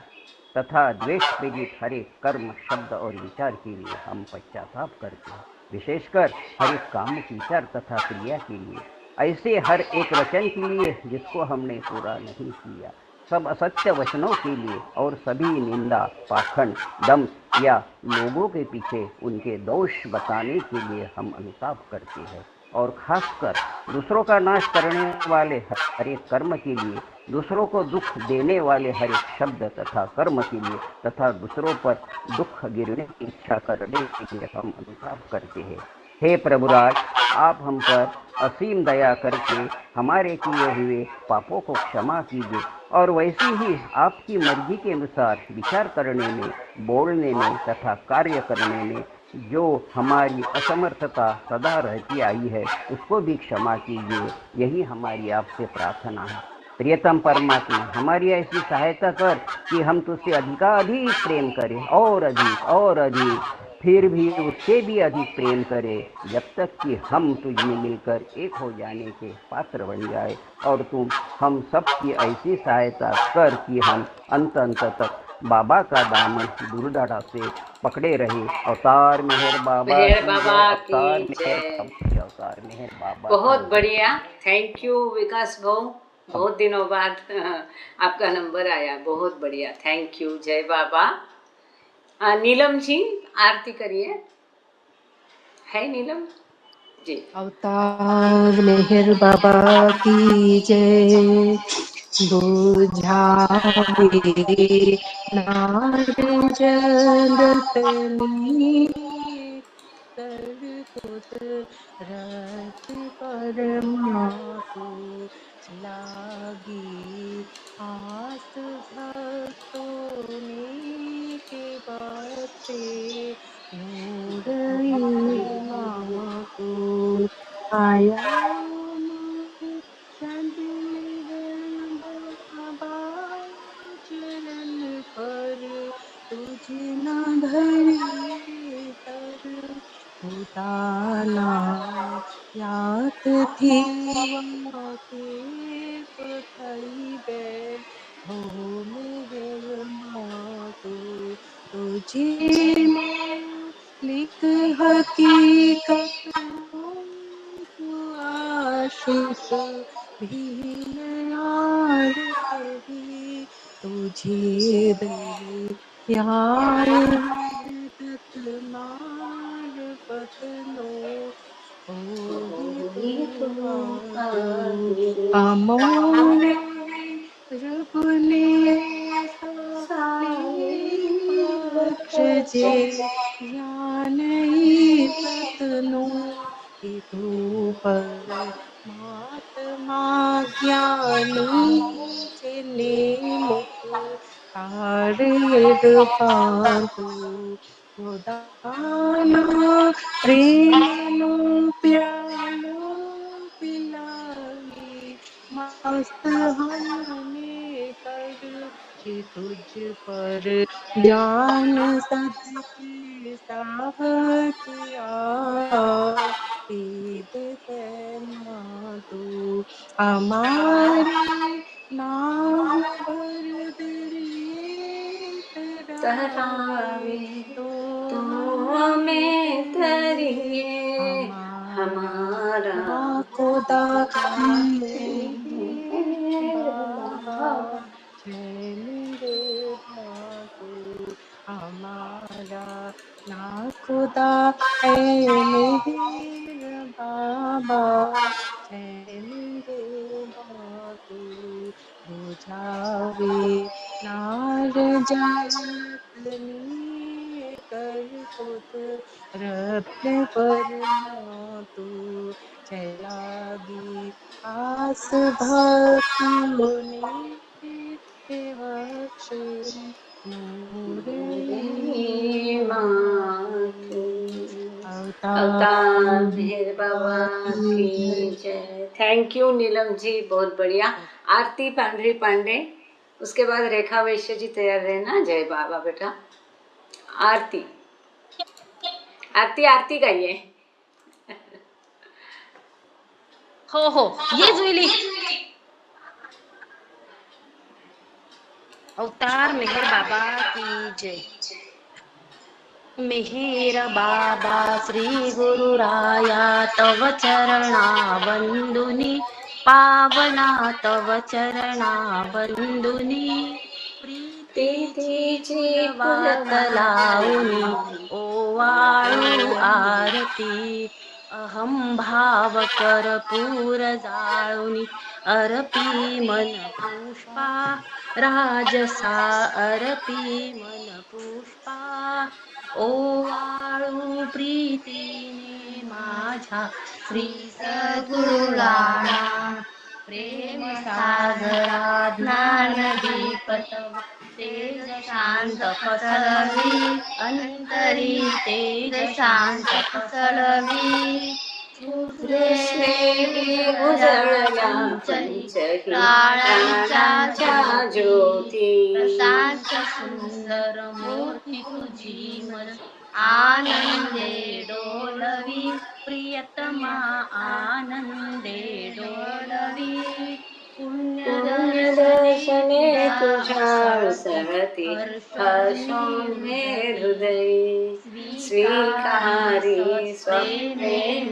Speaker 4: तथा द्वेष प्रेरित हर एक कर्म, शब्द और विचार के लिए हम पश्चाताप करते हैं। विशेषकर हर एक कामुक विचार तथा क्रिया के लिए, ऐसे हर एक वचन के लिए जिसको हमने पूरा नहीं किया, सब असत्य वचनों के लिए और सभी निंदा, पाखंड, दम या लोगों के पीछे उनके दोष बताने के लिए हम अनुताप करते हैं। और खासकर दूसरों का नाश करने वाले हर एक कर्म के लिए, दूसरों को दुख देने वाले हर एक शब्द तथा कर्म के लिए तथा दूसरों पर दुख गिरने की इच्छा करने के लिए हम अनुताप करते हैं। हे प्रभुराज, आप हम पर असीम दया करके हमारे किए हुए पापों को क्षमा कीजिए और वैसे ही आपकी मर्जी के अनुसार विचार करने में, बोलने में तथा कार्य करने में जो हमारी असमर्थता सदा रहती आई है उसको भी क्षमा कीजिए। यही हमारी आपसे प्रार्थना है। प्रियतम परमात्मा, हमारी ऐसी सहायता कर कि हम तुझसे अधिकाधिक प्रेम करें और अधिक, फिर भी उससे भी अधिक प्रेम करें, जब तक कि हम तुझ में मिलकर एक हो जाने के पात्र बन जाए। और तुम हम सब की ऐसी सहायता कर कि हम अंत तक बाबा का दामन दुर्दढ़ा से पकड़े रहे। अवतार मेहर बाबा
Speaker 1: मेहर
Speaker 4: की
Speaker 1: बाबा
Speaker 4: जय, अवतार
Speaker 1: की
Speaker 4: मेहर
Speaker 1: जय।
Speaker 4: बाबा की, अवतार मेहर बाबा
Speaker 1: बहुत
Speaker 4: की जय।
Speaker 1: बढ़िया, थैंक यू विकास भाऊ,
Speaker 4: अब
Speaker 1: बहुत दिनों बाद आपका नंबर आया, बहुत बढ़िया, थैंक यू, जय बाबा। नीलम जी आरती करिए, है नीलम जी।
Speaker 3: अवतार मेहर बाबा की जय। बुझावे नार जगतनी कर खुद रत परमातु लागी आस भक्तों ने के बाते नूर माको आया चंद में बाबा चरण पर तुझ न धरिए तर उताना यात थी वहाँ के पथई बे हो मेहर मातु तुझे न लिख हकीकत आशिक भी यार कही तुझे दर यार विदत मार पतनो ओहि तो
Speaker 1: ये तो
Speaker 3: आतु
Speaker 1: आगे
Speaker 3: अमोरे रब ने ऐसा
Speaker 1: सारे
Speaker 3: लिए बख्श जे
Speaker 1: बख्शे।
Speaker 3: ज्ञान ततनो कि तू पर महात्मा ज्ञानी जिने मुख तारेद पातु गोदाना प्रेमनो प्यालो पिलाई मस्त हमने कर जे तुझ पर ज्ञान सदके साहब किया वेद कहना तू हमारे नाम भर दरिए तरावे
Speaker 1: तरावे
Speaker 3: तो
Speaker 1: तो
Speaker 3: हमें
Speaker 1: हमें
Speaker 3: तरिए
Speaker 1: तरिए, हमारा
Speaker 3: हमारा खुदा
Speaker 1: मेहर
Speaker 3: बाबा
Speaker 1: बाबा।
Speaker 3: जय मेरे बाबू हमारा ना खुदा है मेरे बाबा जय मेरे बाबू बुझावे नार जतनी कर खुद रत्न पर मातु चलागी आस भक्तों ने बख्शे नूर
Speaker 1: मातु। अवतार मेहर बाबा की जय। थैंक यू नीलम जी, बहुत बढ़िया। आरती पांढरी पांडे, उसके बाद रेखा वैश्य जी तैयार रहना। जय बाबा बेटा। आरती आरती आरती गाइए।
Speaker 3: हो हो ये जुईली अवतार मेहर बाबा की जय। मेहर बाबा श्री गुरु राया तव चरणा वंदुनी पावना तव चरणा वंदुनी प्रीतीची
Speaker 1: प्रीतीची
Speaker 3: फुलवात लावणी
Speaker 1: फुलवारी
Speaker 3: ओवाळू आरती अहम भाव कर्पूर जाळुनी अर्पी मन पुष्पा राजसा अर्पी मन पुष्पा ओवाळू प्रीतीने माझ्या श्री सद्गुरुराया प्रेम सागरा ज्ञान दीपतव तेज शांत पसरवी अंतरी तेज शांत पसरवी
Speaker 1: कृष्णेने उजळल्या पंचही प्राणांच्या ज्योती
Speaker 3: प्रशांत सुंदर मूर्ती तुझी मन आनंदे डोलवी प्रियतमा आनंदे डोलवी पुण्य
Speaker 1: पुण्य
Speaker 3: दर्शने
Speaker 1: दर्शने तुझा सरती हर्षोन्मे हृदय स्वीकारी स्वप्रेम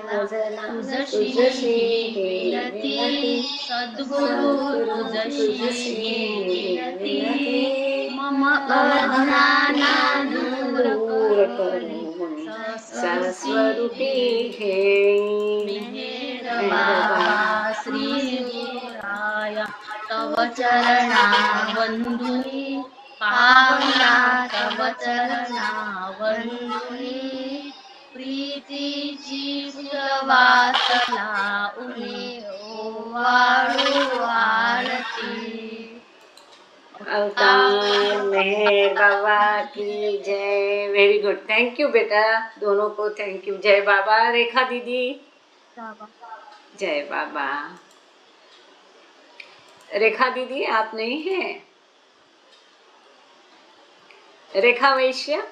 Speaker 1: मजला तुझशी विनती सद्गुरु तुझशी विनती मम अज्ञाना दूर करून सस्वरूपी घे बाबा श्री गुरुराया तव चरणा वंदुनी पावना तव चरणा वंदुनी प्रीतीची फुलवासला उनी ओवाळू आरती अवतार मेहर बाबा की जय। वेरी गुड, थैंक यू बेटा, दोनों को थैंक यू। जय बाबा। रेखा दीदी जय बाबा। रेखा दीदी आप नहीं हैं? रेखा वैश्य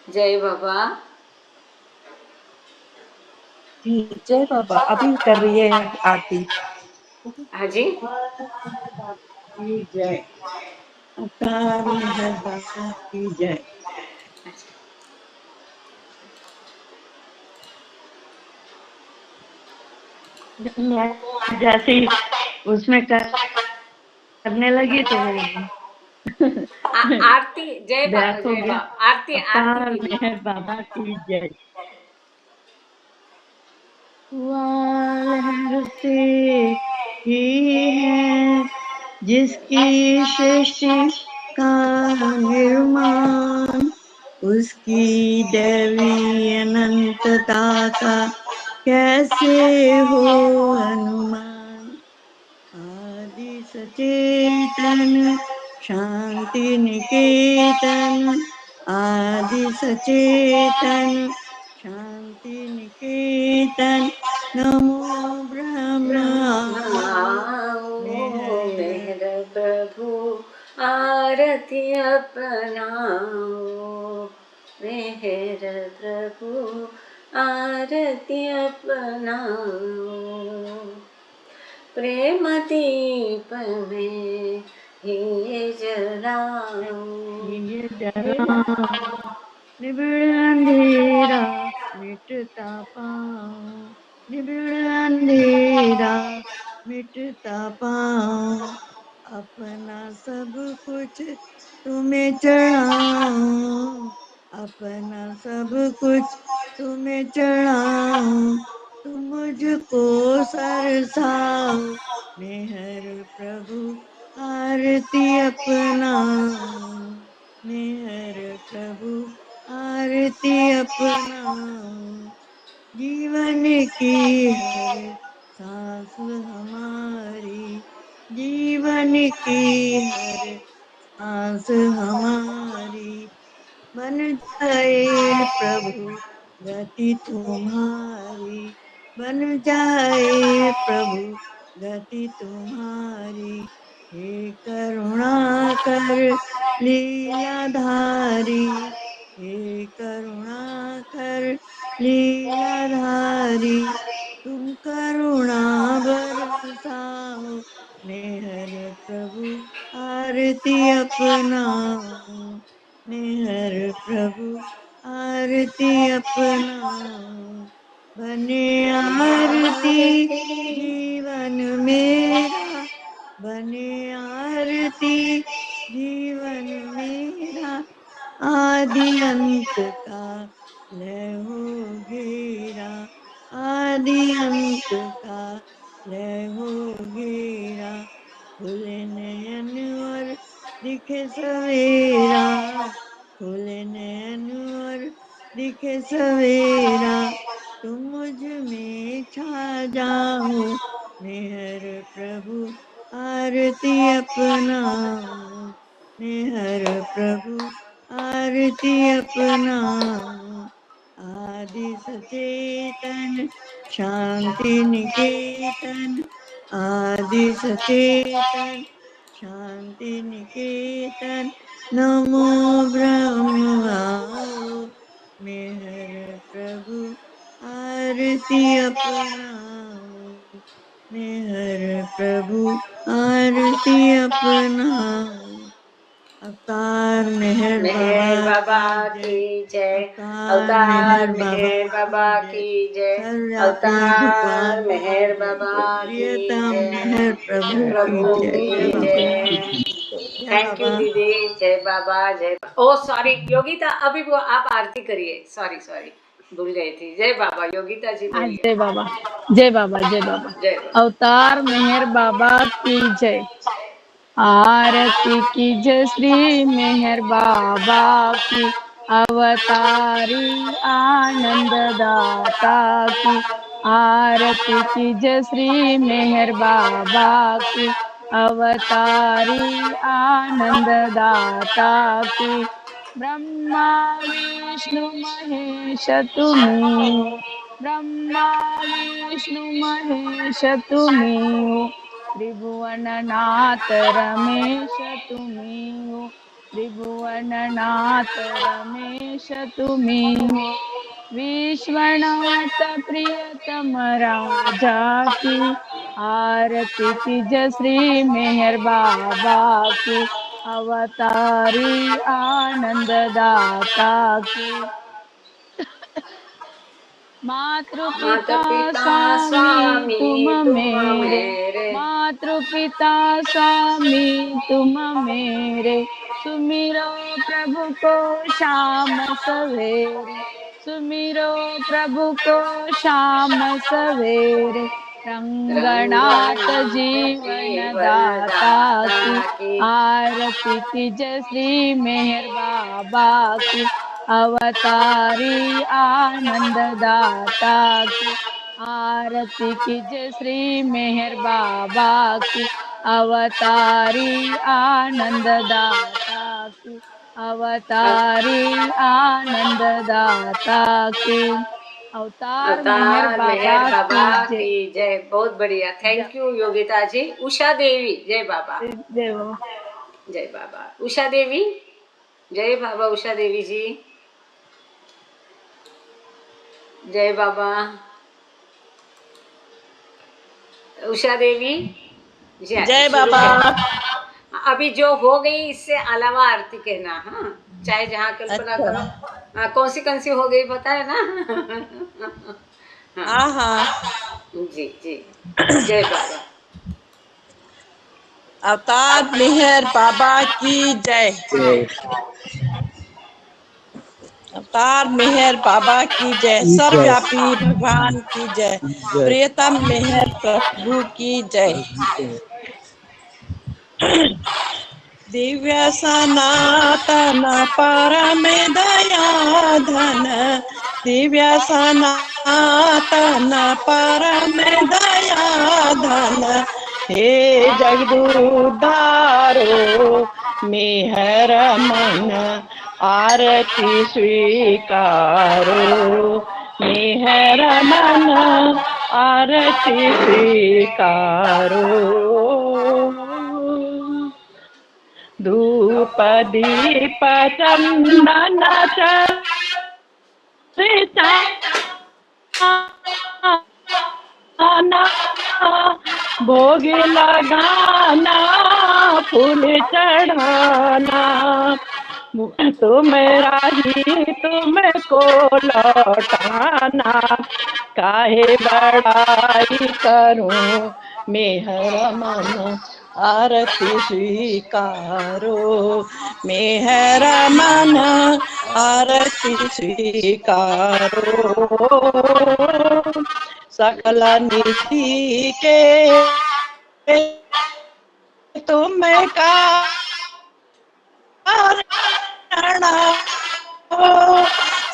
Speaker 1: जय बाबा।
Speaker 2: जय बाबा। अभी कर रही है आरती।
Speaker 1: हाँ जी।
Speaker 2: जय अवतार मेहर बाबा की जय। जैसे ही उसमें करने लगी तो
Speaker 1: आरती जय
Speaker 2: बैक हो गया।
Speaker 1: आरती
Speaker 2: अवतार
Speaker 1: दीदी।
Speaker 2: मेहर बाबा की जय। लहरते ही है जिसकी सृष्टि का निर्माण, उसकी दैवी अनंतता का कैसे हो अनुमान। आदि सचेतन शांति निकेतन, आदि सचेतन शांति निकेतन, नमो ब्रह्मा
Speaker 1: मेहर प्रभु आरती अपनाओ, मेहर प्रभु आरती अपनाओ। प्रेम दीप में ये जलाओ,
Speaker 2: निबिड़ अंधेरा मिटता पाऊं, निबिड़ अंधेरा मिटता पाऊं। अपना सब कुछ तुम्हें चढ़ाऊं, अपना सब कुछ तुम्हें चढ़ाऊं। तुम मुझको सरसाओ, मेहर प्रभु आरती अपनाओ, मेहर प्रभु आरती अपनाओ। जीवन की हर सांस हमारी, जीवन की हर सांस हमारी बन जाए प्रभु गति तुम्हारी, बन जाए प्रभु गति तुम्हारी। हे करुणा कर लीलाधारी, हे करुणा कर लीलाधारी। तुम करुणा बरसाओ, मेहर प्रभु आरती अपनाओ, मेहर प्रभु आरती अपनाओ। बने आरती जीवन मेरा, बने आरती जीवन मेरा। आदि अंत का लय हो घेरा, आदि अंत का लय हो घेरा। खुले नयन और दिखे सवेरा, खुले नयन और दिखे सवेरा। तुम मुझ में छा जाओ, मेहर प्रभु आरती अपनाओ, मेहर प्रभु आरती अपनाओ। आदि सचेतन शांति निकेतन, आदि सचेतन शांति निकेतन, नमो ब्रह्माओ, मेहर प्रभु आरती अपनाओ मेहर प्रभु आरती अपनाओ। अवतार मेहर
Speaker 1: मेहर बाबा
Speaker 2: की जय।
Speaker 1: की जय।
Speaker 2: अवतार
Speaker 1: अवतार
Speaker 2: मेहर
Speaker 1: मेहर बाबा की जय।
Speaker 2: सर्वव्यापी
Speaker 1: अवतार
Speaker 2: भगवान की
Speaker 1: मेहर
Speaker 2: जय।
Speaker 1: बाबा की
Speaker 2: प्रियतम
Speaker 1: जय।
Speaker 2: मेहर प्रभु की
Speaker 1: प्रभु
Speaker 2: जय।
Speaker 1: की
Speaker 2: जय बाबा।
Speaker 1: जय।
Speaker 2: जय
Speaker 1: थैंक यू
Speaker 2: बाबा।
Speaker 1: दीदी। जय बाबा जय। ओ सॉरी योगिता, अभी वो आप आरती करिए। सॉरी सॉरी, भूल गई थी। जय बाबा योगिता जी
Speaker 3: हाँ,
Speaker 1: बोलिए।
Speaker 3: जय बाबा, जय बाबा, जय बाबा।
Speaker 1: जय बाबा।
Speaker 3: अवतार मेहर बाबा की जय। आरती की जय श्री मेहर बाबा की। अवतारी आनंद दाता की। आरती की जय श्री मेहर बाबा की। अवतारी आनंद दाता की। ब्रह्मा विष्णु महेश तुम्ही हो। ब्रह्मा विष्णु महेश तुम्ही हो। त्रिभुवन नाथ रमेश तुम्ही हो। त्रिभुवन नाथ रमेश तुम्ही हो। विश्वनाथ प्रियतम राजा की। आरती की जय श्री मेहर बाबा की। अवतारी आनंद दाता की।
Speaker 1: माता
Speaker 3: मातृपिता
Speaker 1: पिता
Speaker 3: स्वामी तुम
Speaker 1: तुम
Speaker 3: मेरे।
Speaker 1: मेरे।
Speaker 3: मातृपिता स्वामी तुम मेरे। सुमिरो प्रभु को शाम सवेरे। सुमिरो प्रभु को शाम सवेरे। रंगनाथ जीवन दाता की। आरती की जय श्री मेहर बाबा की। अवतारी आनंद दाता की। आरती की जय श्री मेहर बाबा की। अवतारी आनंद दाता की। अवतारी आनंद दाता की। अवतार मेहर
Speaker 1: अवतार
Speaker 3: बाबा
Speaker 1: मेहर
Speaker 3: की
Speaker 1: बाबा
Speaker 3: जय।
Speaker 1: की जय। बहुत बढ़िया, थैंक यू योगिता जी। उषा देवी जय बाबा।
Speaker 3: जय बाबा।
Speaker 1: जय बाबा। उषा देवी जय बाबा। उषा देवी जी जय बाबा। उषा देवी जी
Speaker 2: जय
Speaker 1: शुरू
Speaker 2: बाबा।
Speaker 1: कर। अभी जो हो गई इससे अलावा आरती कहना। हाँ, चाहे जहाँ कल्पना
Speaker 2: अच्छा।
Speaker 1: करो। हाँ, कौन सी हो गई बताए ना। हाँ
Speaker 2: हाँ हाँ।
Speaker 1: जी जी। जय बाबा।
Speaker 2: अवतार मेहर बाबा की जय। अवतार मेहर बाबा की जय। सर्वव्यापी भगवान की जय। प्रियतम मेहर प्रभु की जय। दिव्य सनातन परम दया धन। दिव्य सनातन परम दया धन। हे जगदुद्धारो मेहर मन। आरती स्वीकारो मेहर मन। आरती स्वीकारो। धूप दीप चंदन चर्चा भोग लगाना फूल चढ़ाना। तुम राही तुमको लौटाना। काहे बड़ाई करूं मेहर मन। आरती स्वीकारो मेहर मन। आरती स्वीकारो। सकल निधि के तुम कारण हो।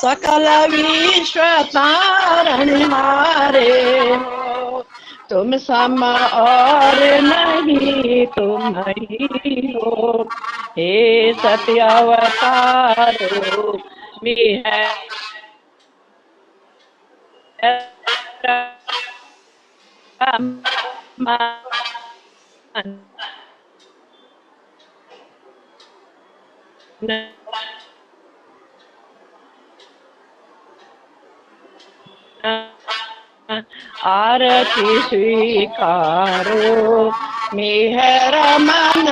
Speaker 2: सकल विश्व तारण हारे हो। तुम सम और नहीं तुम ही हो। हे सत्य अवतारो मेहर आरती स्वीकारो मेहर मन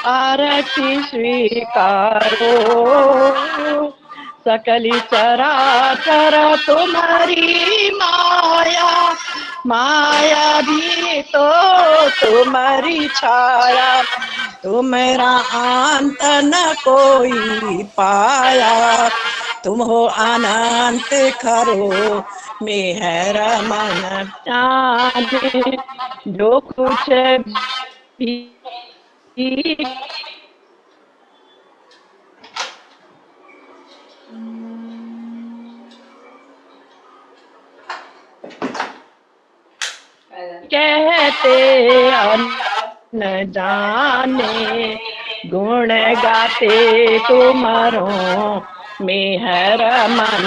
Speaker 2: आरती स्वीकारो सकली चराचर तुम्हारी माया माया भी तो तुम्हारी छाया तुम्हारा अंत न कोई पाया तुम हो अनंत खरो मेहर मन आज जो कुछ भी कहते न जाने गुण गाते तुम्हारो मेहर मन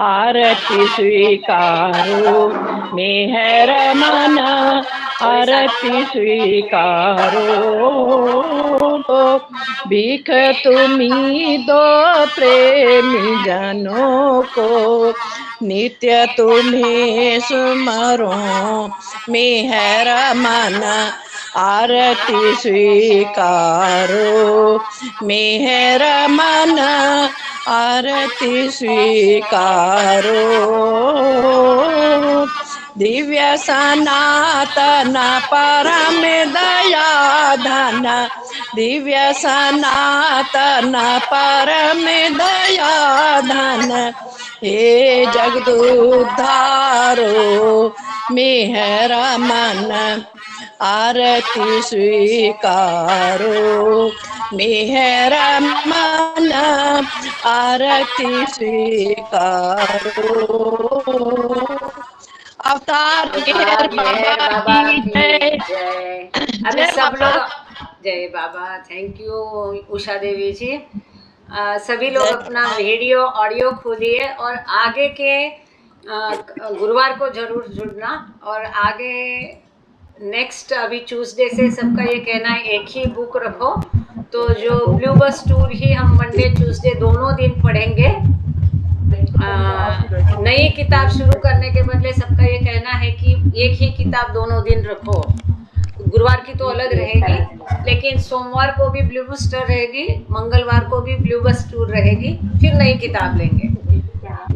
Speaker 2: आरती स्वीकारो मेहर मन आरती स्वीकारो भीख तुम्ही दो प्रेमी जनों को नित्य तुम्हें सुमरो मेहर मन आरती स्वीकारो मेहर मन आरती स्वीकारो दिव्य सनातन परम दया धन दिव्य सनातन परम दया धन हे जगदुद्धारो मेहर मन आरती स्वीकारो मेहर मन आरती स्वीकारो अवतार मेहर बाबा की जय।
Speaker 1: अभी सब लोग जय बाबा। थैंक यू उषा देवी जी। सभी लोग अपना वीडियो ऑडियो खोलिए और आगे के गुरुवार को जरूर जुड़ना। और आगे नेक्स्ट अभी ट्यूसडे से सबका ये कहना है एक ही बुक रखो, तो जो ब्लू बस टूर ही हम मंडे ट्यूसडे दोनों दिन पढ़ेंगे। नई किताब शुरू करने के बदले सबका ये कहना है कि एक ही किताब दोनों दिन रखो। गुरुवार की तो अलग रहेगी, लेकिन सोमवार को भी ब्लू बस टूर रहेगी, मंगलवार को भी ब्लू बस टूर रहेगी, फिर नई किताब लेंगे।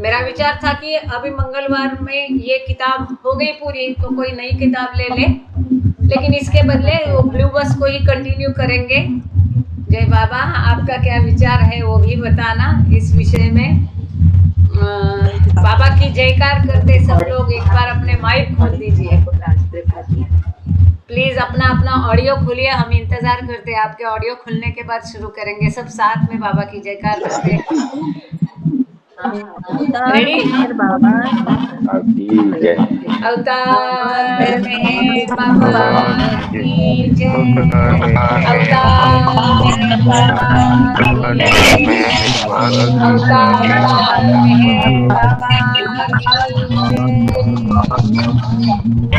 Speaker 1: मेरा विचार था कि अभी मंगलवार में ये किताब हो गई पूरी तो कोई नई किताब ले ले, लेकिन इसके बदले वो ब्लू बस को ही कंटिन्यू करेंगे। जय बाबा, आपका क्या विचार है वो भी बताना इस विषय में। बाबा की जयकार करते सब लोग एक बार अपने माइक खोल दीजिए प्लीज। अपना अपना ऑडियो खोलिए, हम इंतजार करते हैं आपके ऑडियो खुलने के बाद शुरू करेंगे सब साथ में बाबा की जयकार करते। रेडी?
Speaker 3: बाबा
Speaker 1: अवतार में बाबा की जय। अवतार में बाबा की जय। अवतार में बाबा की जय।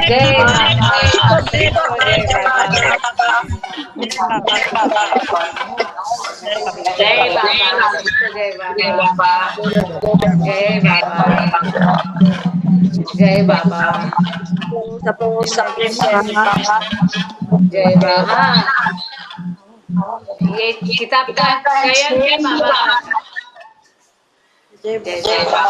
Speaker 1: जय बाबा। जय बाबा। जय बाबा। जय बाबा। जय बाबा। जय बाबा। ये किताब का चयन है बाबा। जय बाबा।